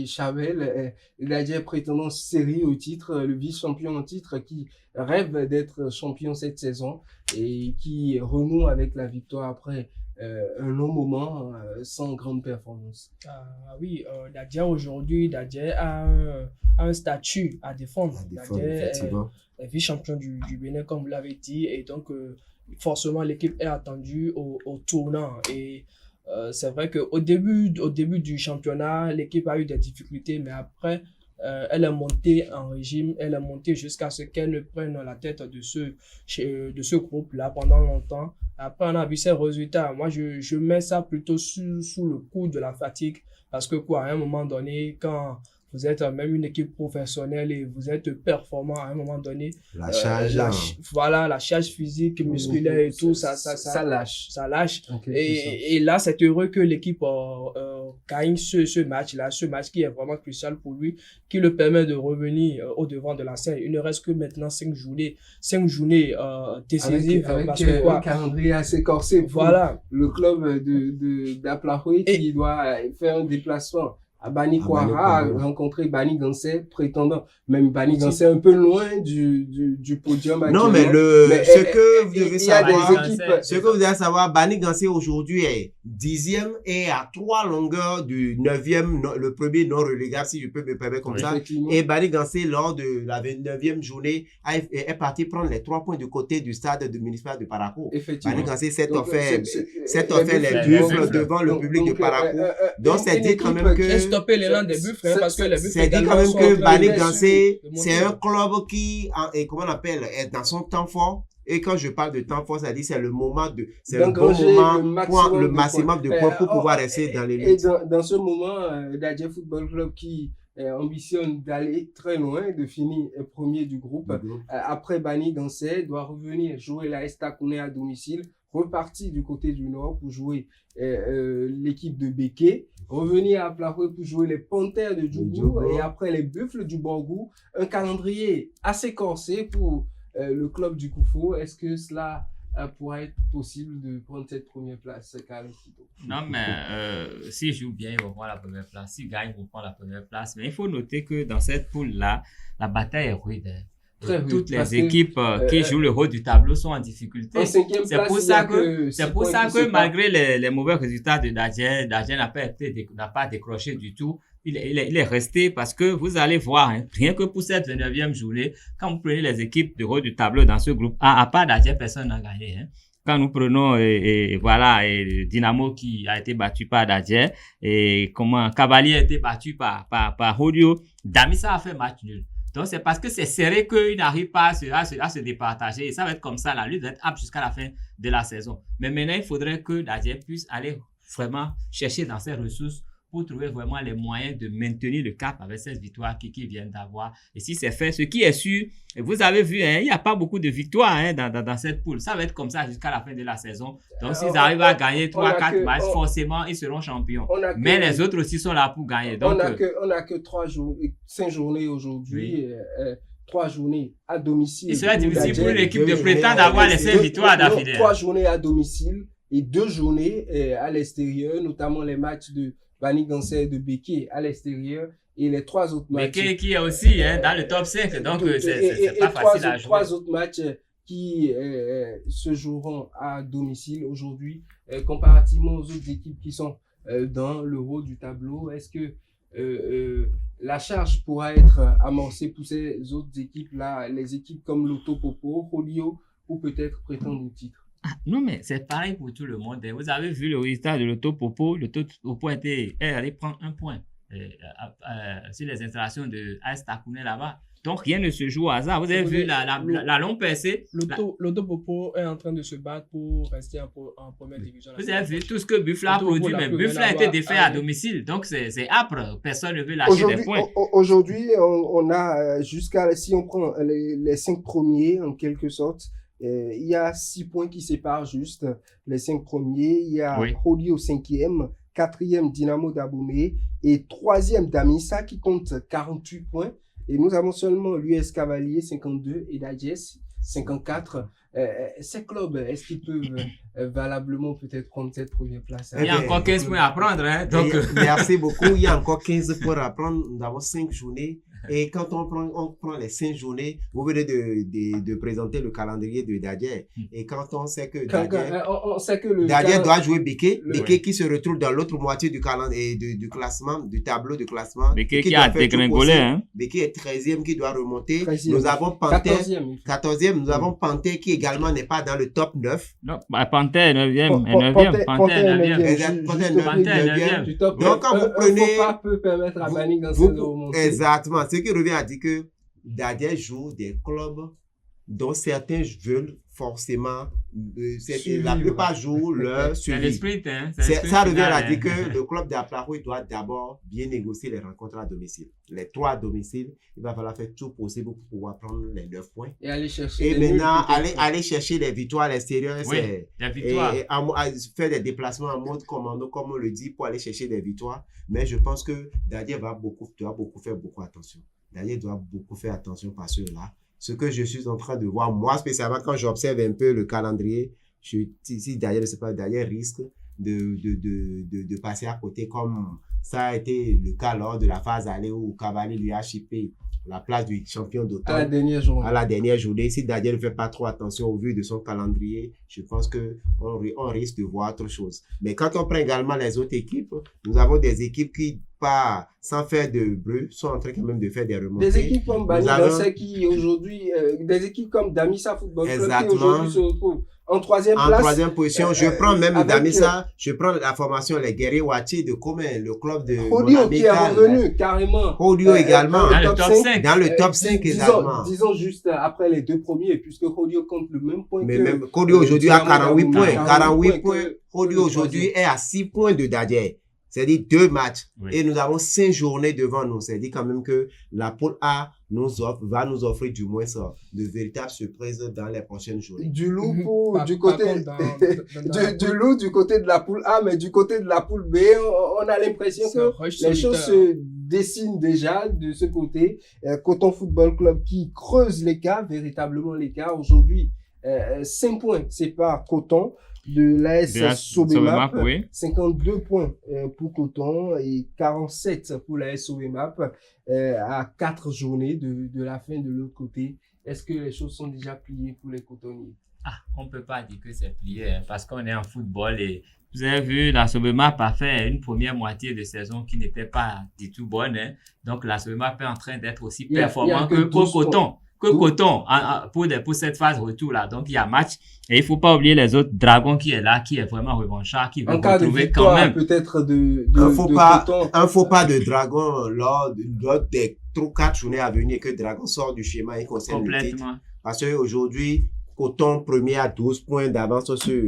Speaker 1: Chavel, Dadje prétendant série au titre, le vice-champion en titre qui rêve d'être champion cette saison et qui renoue avec la victoire après un long moment sans grande performance.
Speaker 11: Oui, Dadje aujourd'hui, a un statut à défendre. Dadje est vice-champion du Bénin, comme vous l'avez dit, et donc forcément l'équipe est attendue au tournant. Et c'est vrai qu'au début du championnat, l'équipe a eu des difficultés, mais après, elle est montée en régime, elle est montée jusqu'à ce qu'elle prenne la tête de ce groupe-là pendant longtemps. Après, on a vu ses résultats. Moi, je mets ça plutôt sous le coup de la fatigue, parce que à un moment donné, quand vous êtes même une équipe professionnelle et vous êtes performant à un moment donné,
Speaker 10: la charge
Speaker 11: physique, musculaire et tout, ça lâche.
Speaker 1: Okay,
Speaker 11: et là, c'est heureux que l'équipe gagne ce match qui est vraiment crucial pour lui, qui le permet de revenir au devant de la scène. Il ne reste que maintenant 5 journées décisives.
Speaker 1: Avec
Speaker 11: parce que
Speaker 1: un calendrier assez corsé pour le club d'Aplahoui qui doit faire un déplacement à Bani Kwara, a rencontré Bani Gansé, prétendant, même Bani Gansé un peu loin du podium.
Speaker 10: Non, mais ce que vous devez savoir, Bani Gansé aujourd'hui est 10e et à 3 longueurs du 9e, le premier non relégable, si je peux me permettre comme ça. Et Bani Gansé, lors de la 29e journée, est parti prendre les 3 points du côté du stade municipal de Parakou. Bani Gansé s'est offert les buffles devant le public de Parakou. Donc, c'est dit quand même que
Speaker 11: stopper l'élan des buffles, parce que les buffles
Speaker 10: c'est dit quand même que Bani Gansé, c'est un club qui, comment on appelle, est dans son temps fort. Et quand je parle de temps fort, ça dit c'est le moment c'est le bon moment, le maximum de points pour pouvoir rester dans l'élite.
Speaker 1: Et dans ce moment, Dadje Football Club qui ambitionne d'aller très loin, de finir premier du groupe. Après Bani Gansé, doit revenir jouer la Estakouné à domicile, repartir du côté du Nord pour jouer l'équipe de Béké, revenir à Plahoué pour jouer les Panthères de Djougou et après les Buffles du Borgou. Un calendrier assez corsé pour le club du Koufou. Est-ce que cela pourrait être possible de prendre cette première place, Karim Kito?
Speaker 9: Non, mais s'il joue bien, il va prendre la première place. S'il gagne, il va prendre la première place. Mais il faut noter que dans cette poule-là, la bataille est rude. Toutes les équipes qui jouent le haut du tableau sont en difficulté. C'est pour ça que malgré les mauvais résultats de Dadje n'a pas décroché du tout. Il est resté parce que vous allez voir, rien que pour cette 29e journée, quand vous prenez les équipes de haut du tableau dans ce groupe A, à part Dadje, personne n'a gagné. Quand nous prenons Dynamo qui a été battu par Dadje et Cavalier a été battu par Hodio, Damissa a fait match nul. Donc, c'est parce que c'est serré qu'ils n'arrivent pas à se départager. Et ça va être comme ça. La lutte va être âpre jusqu'à la fin de la saison. Mais maintenant, il faudrait que Dadje puisse aller vraiment chercher dans ses ressources pour trouver vraiment les moyens de maintenir le cap avec cette victoire qu'ils viennent d'avoir. Et si c'est fait, ce qui est sûr, vous avez vu, il n'y a pas beaucoup de victoires dans cette poule. Ça va être comme ça jusqu'à la fin de la saison. Donc, s'ils arrivent à gagner 3-4 matchs, forcément, ils seront champions. Mais les autres aussi sont là pour gagner. Donc,
Speaker 1: on n'a que 5 journées aujourd'hui. 3 journées à domicile.
Speaker 9: Il sera difficile pour l'équipe de prétendre avoir les 5 victoires d'affilée.
Speaker 1: 3 journées à domicile et 2 journées à l'extérieur, notamment les matchs de Bani Gansé de Béké à l'extérieur et les 3 autres matchs.
Speaker 9: Béké qui est aussi dans le top 5, donc c'est pas facile à jouer.
Speaker 1: 3 autres matchs qui se joueront à domicile aujourd'hui, comparativement aux autres équipes qui sont dans le haut du tableau. Est-ce que la charge pourra être amorcée pour ces autres équipes-là, les équipes comme Loto Popo, Holio, ou peut-être prétendre au titre?
Speaker 9: Non, mais c'est pareil pour tout le monde. Vous avez vu le résultat de l'Autopopo. L'Autopopo est allé prendre un point sur les installations de AS Takouné là-bas. Donc, rien ne se joue au hasard. Vous avez vu la longue percée.
Speaker 11: L'Autopopo est en train de se battre pour rester en première division.
Speaker 9: Vous avez vu tout ce que Buffla a produit, mais Buffla a été défait à domicile. Donc, c'est âpre. Personne ne veut lâcher des points.
Speaker 1: Aujourd'hui, on a si on prend les 5 premiers, en quelque sorte, il y a 6 points qui séparent juste les 5 premiers. Il y a Holi au 5e, 4e Dynamo d'Abomey et 3e Damissa qui compte 48 points. Et nous avons seulement l'US Cavalier 52 et l'AGS 54. Ces clubs, est-ce qu'ils peuvent valablement peut-être prendre cette première place?
Speaker 9: Il y a encore 15 points à prendre. Hein, donc...
Speaker 10: Merci beaucoup. Il y a encore 15 points à prendre. Nous avons 5 journées. Et quand on prend les 5 journées, vous venez de présenter le calendrier de Dadier. Et quand on sait que Dadier doit jouer Béké, Béké qui se retrouve dans l'autre moitié du calendrier du classement, du tableau de classement.
Speaker 9: Béké qui a dégringolé. Hein?
Speaker 10: Béké est 13e qui doit remonter. 13e. Nous avons Panthère. 14e. Nous avons Panthère qui également n'est pas dans le top 9.
Speaker 9: Non, Panthère 9e. Panthère 9e.
Speaker 10: Panthère 9e. Donc quand vous prenez...
Speaker 1: Faut pas peu permettre à Banik dans cette remontée.
Speaker 10: Exactement. Ce qui revient à dire que Dadier joue des clubs dont certains veulent forcément, la plupart jouent leur suivi. Ça revient à dire que le club d'Aplaho doit d'abord bien négocier les rencontres à domicile. Les 3 à domicile, il va falloir faire tout possible pour pouvoir prendre les 9 points.
Speaker 1: Et aller chercher
Speaker 10: et maintenant, aller chercher les victoires à l'extérieur.
Speaker 9: Oui, les victoires.
Speaker 10: Et faire des déplacements en mode commando, comme on le dit, pour aller chercher des victoires. Mais je pense que Dadier doit faire beaucoup attention. Dadier doit beaucoup faire attention parce que là, ce que je suis en train de voir, moi spécialement quand j'observe un peu le calendrier, si Dadier ne sait pas, Dadier risque de passer à côté comme ça a été le cas lors de la phase aller où Cavalier lui a chippé la place du champion d'automne à la dernière journée. Si Dadier ne fait pas trop attention au vu de son calendrier, je pense qu'on risque de voir autre chose. Mais quand on prend également les autres équipes, nous avons des équipes qui, pas sans faire de bruit, sont en train quand même de faire des remontées.
Speaker 1: Des équipes comme Bani Dansé qui aujourd'hui, des équipes comme Damissa Football Club qui aujourd'hui se retrouvent en 3e place.
Speaker 10: En 3e position, je prends même Damissa, je prends la formation Les Guerriers Wati de Comé, le club de
Speaker 1: Holio qui est revenu carrément.
Speaker 10: Holio également.
Speaker 9: Dans le top 5.
Speaker 10: Dans le top 5 également.
Speaker 1: Disons juste après les 2 premiers, puisque Holio compte le même point
Speaker 10: mais même Holio aujourd'hui a 48 points. 48 points. Holio aujourd'hui est à 6 points de Dadier. C'est-à-dire 2 matchs. Oui. Et nous avons 5 journées devant nous. C'est-à-dire quand même que la poule A va nous offrir du moins ça, de véritables surprises dans les prochaines journées.
Speaker 1: Du loup du côté du côté de la poule A, mais du côté de la poule B, on a l'impression que les choses se dessinent déjà de ce côté. Coton Football Club qui creuse l'écart, véritablement l'écart. Aujourd'hui, 5 points séparent Coton de l'AS Sobemap, 52 points pour Coton et 47 pour l'AS Sobemap à 4 journées de la fin de l'autre côté. Est-ce que les choses sont déjà pliées pour les cotonniers?
Speaker 9: On ne peut pas dire que c'est plié parce qu'on est en football et vous avez vu, la Sobemap a fait une première moitié de saison qui n'était pas du tout bonne. Hein. Donc la Sobemap est en train d'être aussi performant que Coton. Coton pour cette phase retour là. Donc il y a match et il faut pas oublier les autres. Dragon qui est là, qui est vraiment revanchard, qui veut retrouver quand même.
Speaker 1: Peut-être
Speaker 10: un faux pas de Dragon lors des 4 journées à venir que Dragon sort du schéma et concerne le titre. Parce qu'aujourd'hui, Coton premier à 12 points d'avance sur.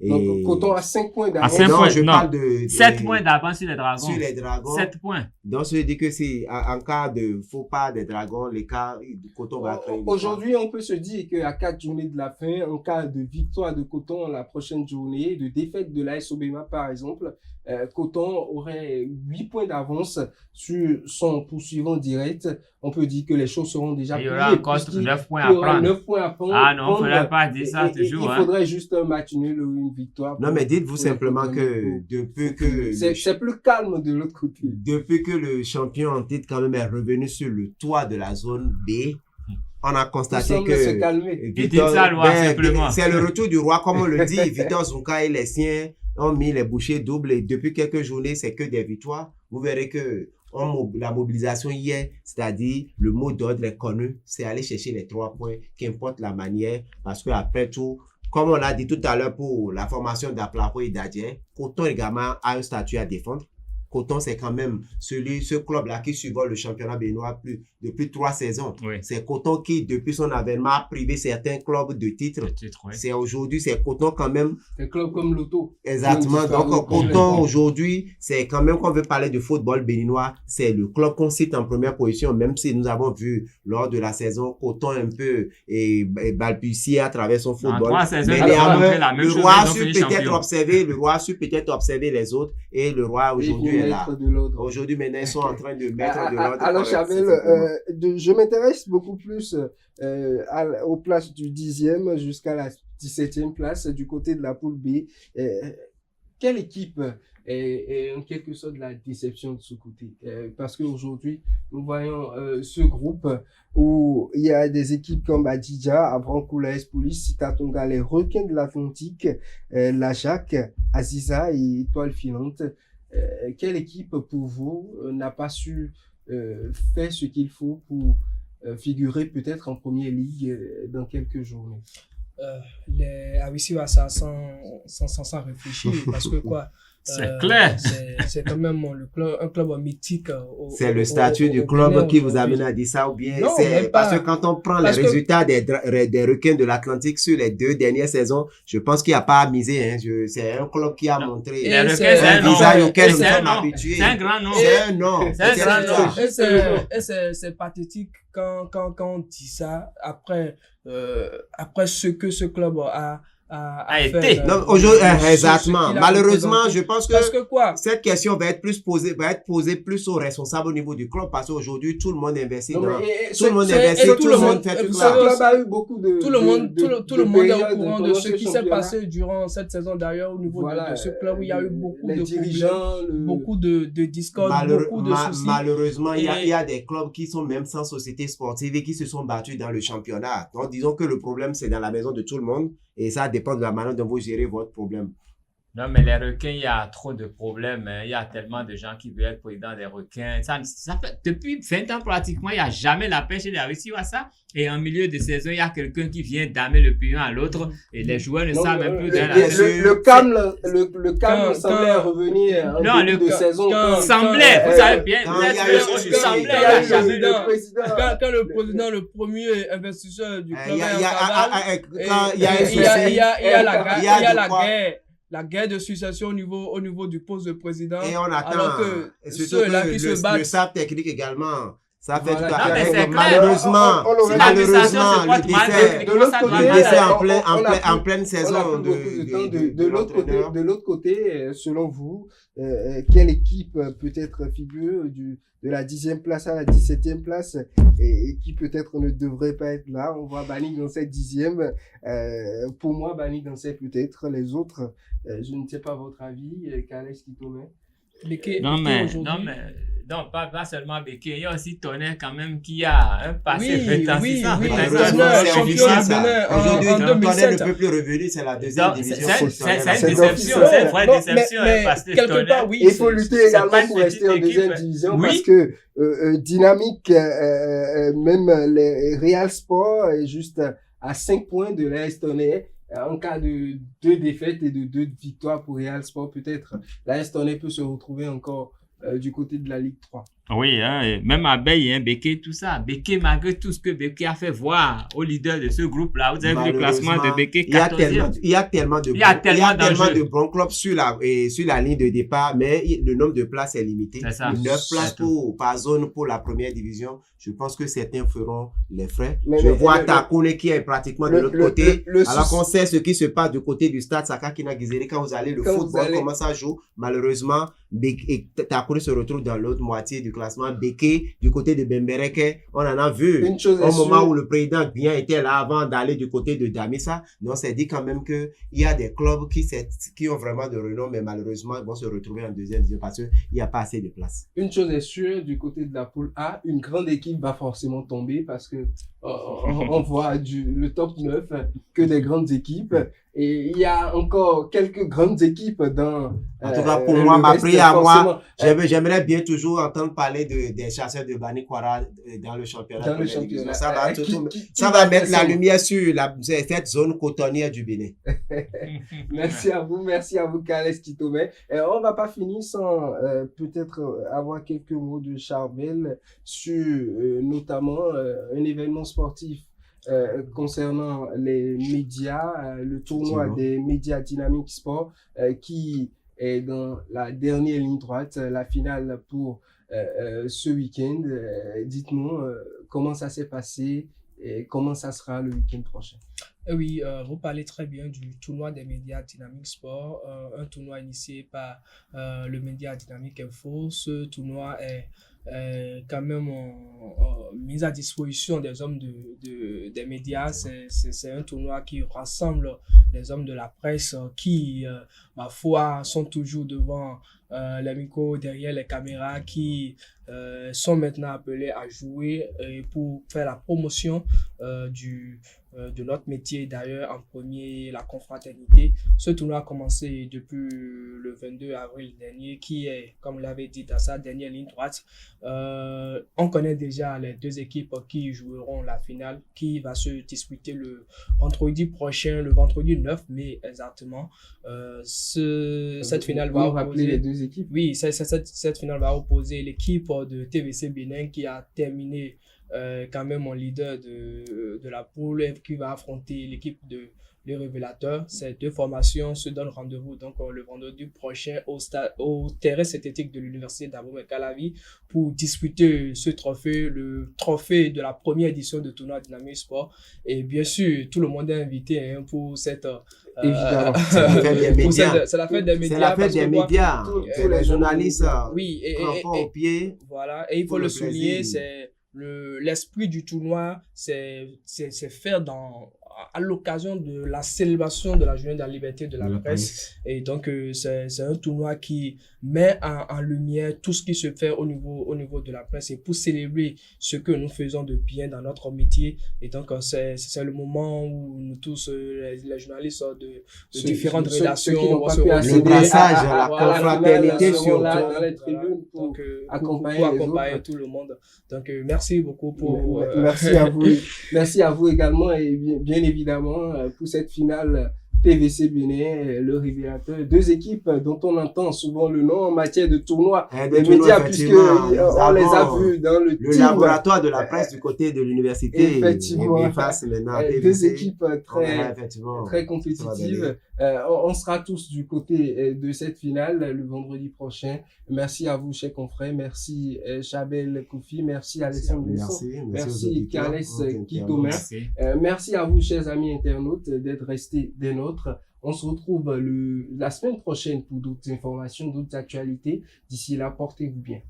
Speaker 1: Donc, Coton a 5 points d'avance.
Speaker 9: 7 points d'avance sur les Dragons.
Speaker 10: Sur les Dragons.
Speaker 9: 7 points.
Speaker 10: Donc, ça veut dire que c'est en cas de faux pas des Dragons, l'écart de Coton va créer.
Speaker 1: Aujourd'hui, on peut se dire qu'à 4 journées de la fin, en cas de victoire de Coton la prochaine journée, de défaite de l'AS Sobemap par exemple, Coton aurait 8 points d'avance sur son poursuivant direct. On peut dire que les choses seront déjà pliées.
Speaker 9: Il y aura encore 9 points à prendre.
Speaker 1: 9 points à prendre.
Speaker 9: Ah non, il ne faudrait pas dire ça toujours.
Speaker 1: Il faudrait juste un match nul ou une victoire.
Speaker 10: Non, mais dites-vous simplement que depuis que...
Speaker 1: C'est plus calme de l'autre côté.
Speaker 10: Depuis que le champion en titre quand même est revenu sur le toit de la zone B, on a constaté que
Speaker 1: se calmer.
Speaker 10: C'est le retour du roi, comme on le dit. Victor Zunka et les siens ont mis les bouchées doubles et depuis quelques journées, c'est que des victoires. Vous verrez que la mobilisation hier, c'est-à-dire le mot d'ordre est connu, c'est aller chercher les 3 points, qu'importe la manière, parce que après tout, comme on l'a dit tout à l'heure pour la formation d'Aplapo et d'Adjé, Coton également a un statut à défendre. Coton, c'est quand même ce club-là qui survole le championnat béninois depuis 3 saisons.
Speaker 9: Oui.
Speaker 10: C'est Coton qui, depuis son avènement, a privé certains clubs de titres.
Speaker 9: Oui.
Speaker 10: C'est aujourd'hui, c'est Coton quand même.
Speaker 1: Un club comme l'Auto.
Speaker 10: Exactement. Donc, Coton, aujourd'hui, c'est quand même qu'on veut parler de football béninois, c'est le club qu'on cite en première position, même si nous avons vu lors de la saison Coton un peu balbutier à travers son football. Mais néanmoins, le roi a su peut-être observer les autres et le roi aujourd'hui est là. Aujourd'hui, maintenant, ils sont en train de mettre de l'ordre.
Speaker 1: Alors, Chamel, je m'intéresse beaucoup plus aux places du 10e jusqu'à la 17e place du côté de la poule B. Quelle équipe est en quelque sorte la déception de ce côté? Parce qu'aujourd'hui, nous voyons ce groupe où il y a des équipes comme Adidja, Avrankoula, Police, Sitatonga, les Requins de l'Atlantique, la Jacques, Aziza et Étoile Filante. Quelle équipe pour vous n'a pas su faire ce qu'il faut pour figurer peut-être en première ligue dans quelques journées?
Speaker 11: Les Awisiwasa sans réfléchir, parce que quoi?
Speaker 9: C'est clair.
Speaker 11: C'est quand même un club mythique.
Speaker 10: C'est le statut du club qui vous amène à dire ça ou bien
Speaker 11: non,
Speaker 10: c'est parce que quand on prend les résultats des Requins de l'Atlantique sur les 2 dernières saisons, je pense qu'il n'y a pas à miser. Hein. C'est un club qui a montré
Speaker 9: les Requins, c'est un
Speaker 10: visage auquel nous sommes habitués.
Speaker 9: C'est un grand nom.
Speaker 10: C'est un nom.
Speaker 9: C'est un grand nom.
Speaker 11: Et c'est pathétique quand on dit ça après ce que ce club a
Speaker 9: été.
Speaker 10: Aujourd'hui, exactement. Malheureusement, je pense que cette question va être posée plus aux responsables au niveau du club parce qu'aujourd'hui, tout le monde investit tout le monde fait tout ça.
Speaker 11: Le club a eu beaucoup de tout le monde est au courant de ce qui s'est passé durant cette saison d'ailleurs au niveau de ce club où il y a eu beaucoup de problèmes, beaucoup de discordes, beaucoup de soucis.
Speaker 10: Malheureusement, il y a des clubs qui sont même sans société sportive et qui se sont battus dans le championnat. Donc, disons que le problème, c'est dans la maison de tout le monde. Et ça dépend de la manière dont vous gérez votre problème.
Speaker 9: Non, mais les Requins, il y a trop de problèmes. Il y a tellement de gens qui veulent être président des Requins. Ça fait, depuis 20 ans pratiquement, il n'y a jamais la paix chez les Awisiwasa. Et en milieu de saison, il y a quelqu'un qui vient damer le pion à l'autre. Et les joueurs ne savent même plus.
Speaker 1: Le calme semblait revenir en début de saison.
Speaker 9: Semblait, vous savez bien.
Speaker 11: Quand le président, le premier investisseur du club, il y a la guerre de succession au niveau du poste de président.
Speaker 10: Et on attend.
Speaker 11: Alors que
Speaker 10: ceux-là qui se battent. Le staff technique également. Ça fait
Speaker 9: malheureusement,
Speaker 10: le décès en pleine saison
Speaker 1: de l'autre côté, selon vous, quelle équipe peut être figure de la 10e place à la 17e place et qui peut-être ne devrait pas être là? On voit Bani dans cette 10e. Pour moi, Bani dans cette peut-être. Les autres, je ne sais pas votre avis. Kales Kitome.
Speaker 9: Non, pas seulement Béké, il y a aussi Tonnerre quand même qui a un passé retentissant.
Speaker 10: Aujourd'hui, Tonnerre ne peut plus revenir, c'est la deuxième division.
Speaker 9: C'est une déception, c'est une vraie déception.
Speaker 11: Quelque part, oui.
Speaker 1: Il faut lutter également pour rester en deuxième division parce que Dynamique, même les Real Sport est juste à 5 points de l'AS Tonnerre. En cas de 2 défaites et de 2 victoires pour Real Sport, peut-être l'AS Tonnerre peut se retrouver encore du côté de la Ligue 3.
Speaker 9: Oui, hein, même Abeille, Béké, tout ça. Béké, malgré tout ce que Béké a fait voir au leader de ce groupe-là, vous avez vu le classement de Béké 14e.
Speaker 10: Il y a tellement de bons clubs sur la ligne de départ, mais le nombre de places est limité. 9 places par zone pour la première division. Je pense que certains feront les frais. Je vois Takune qui est pratiquement de l'autre côté. Alors qu'on sait ce qui se passe du côté du stade Sakakina Gizeri quand vous allez, le football commence à jouer. Malheureusement, Takune se retrouve dans l'autre moitié du classement. Béké, du côté de Bembereke, on en a vu au moment où le président bien était là avant d'aller du côté de Damissa. Donc, c'est dit quand même qu'il y a des clubs qui ont vraiment de renom, mais malheureusement, ils vont se retrouver en deuxième division parce qu'il n'y a pas assez de place.
Speaker 1: Une chose est sûre, du côté de la poule A, une grande équipe va forcément tomber parce que on voit le top 9 que des grandes équipes Et il y a encore quelques grandes équipes dans...
Speaker 10: En tout cas, pour moi, m'appeler à moi, j'aimerais bien toujours entendre parler des chasseurs de Banikwara dans le championnat.
Speaker 1: Dans le championnat.
Speaker 10: Ça va mettre la lumière sur cette zone cotonnière du Bénin.
Speaker 1: Merci à vous, Carles Kitome. On va pas finir sans peut-être avoir quelques mots de Charbel sur notamment un événement sportif concernant les médias, le tournoi des médias Dynamic Sport qui est dans la dernière ligne droite, la finale pour ce week-end. Dites-nous comment ça s'est passé et comment ça sera le week-end prochain.
Speaker 11: Oui, vous parlez très bien du tournoi des médias Dynamic Sport, un tournoi initié par le média Dynamic Info. Ce tournoi est quand même mis à disposition des hommes des médias. C'est un tournoi qui rassemble les hommes de la presse qui, ma foi, sont toujours devant les micros, derrière les caméras, qui sont maintenant appelés à jouer pour faire la promotion de notre métier. D'ailleurs, en premier, la confraternité. Ce tournoi a commencé depuis le 22 avril dernier, qui est, comme vous l'avez dit, dans sa dernière ligne droite. On connaît déjà les deux équipes qui joueront la finale, qui va se disputer le vendredi prochain, le vendredi 9 mai exactement. Cette finale va opposer
Speaker 1: les deux équipes.
Speaker 11: Oui, cette finale va opposer l'équipe de TVC Bénin qui a terminé quand même en leader de la poule, qui va affronter l'équipe de les révélateurs. Ces deux formations se donnent rendez-vous donc le vendredi prochain au terrain synthétique de l'université d'Abomey-Calavi pour disputer ce trophée, le trophée de la première édition de tournoi Dynamic Sport. Et bien sûr, tout le monde est invité pour cette
Speaker 1: évidemment.
Speaker 10: C'est la fête des médias.
Speaker 11: C'est la fête des médias.
Speaker 10: C'est la fête des médias. Tous les journalistes
Speaker 11: oui,
Speaker 10: au pied.
Speaker 11: Voilà, et il faut le souligner, c'est l'esprit du tournoi, c'est faire à l'occasion de la célébration de la journée de la liberté de la presse. Et donc, c'est un tournoi qui met en lumière tout ce qui se fait au niveau de la presse et pour célébrer ce que nous faisons de bien dans notre métier. Et donc, c'est le moment où nous tous, les journalistes de différentes rédactions,
Speaker 10: le brassage, la confraternité surtout.
Speaker 1: Dans les tribunes pour
Speaker 11: accompagner tout le monde. Donc, merci beaucoup pour...
Speaker 1: Merci à vous. Merci à vous également et bien évidemment pour cette finale TVC Bénin, le révélateur. Deux équipes dont on entend souvent le nom en matière de tournoi des médias puisque on les a vus dans le team.
Speaker 10: Laboratoire de la presse du côté de l'université.
Speaker 1: Effectivement.
Speaker 10: Et face maintenant
Speaker 1: deux équipes très compétitives. On sera tous du côté de cette finale le vendredi prochain. Merci à vous, chers confrères. Merci Chabel Koufi. Merci Alexandre Besson. Merci Carles Kitome. Merci à vous, chers amis internautes, d'être restés des nôtres. On se retrouve la semaine prochaine pour d'autres informations, d'autres actualités. D'ici là, portez-vous bien.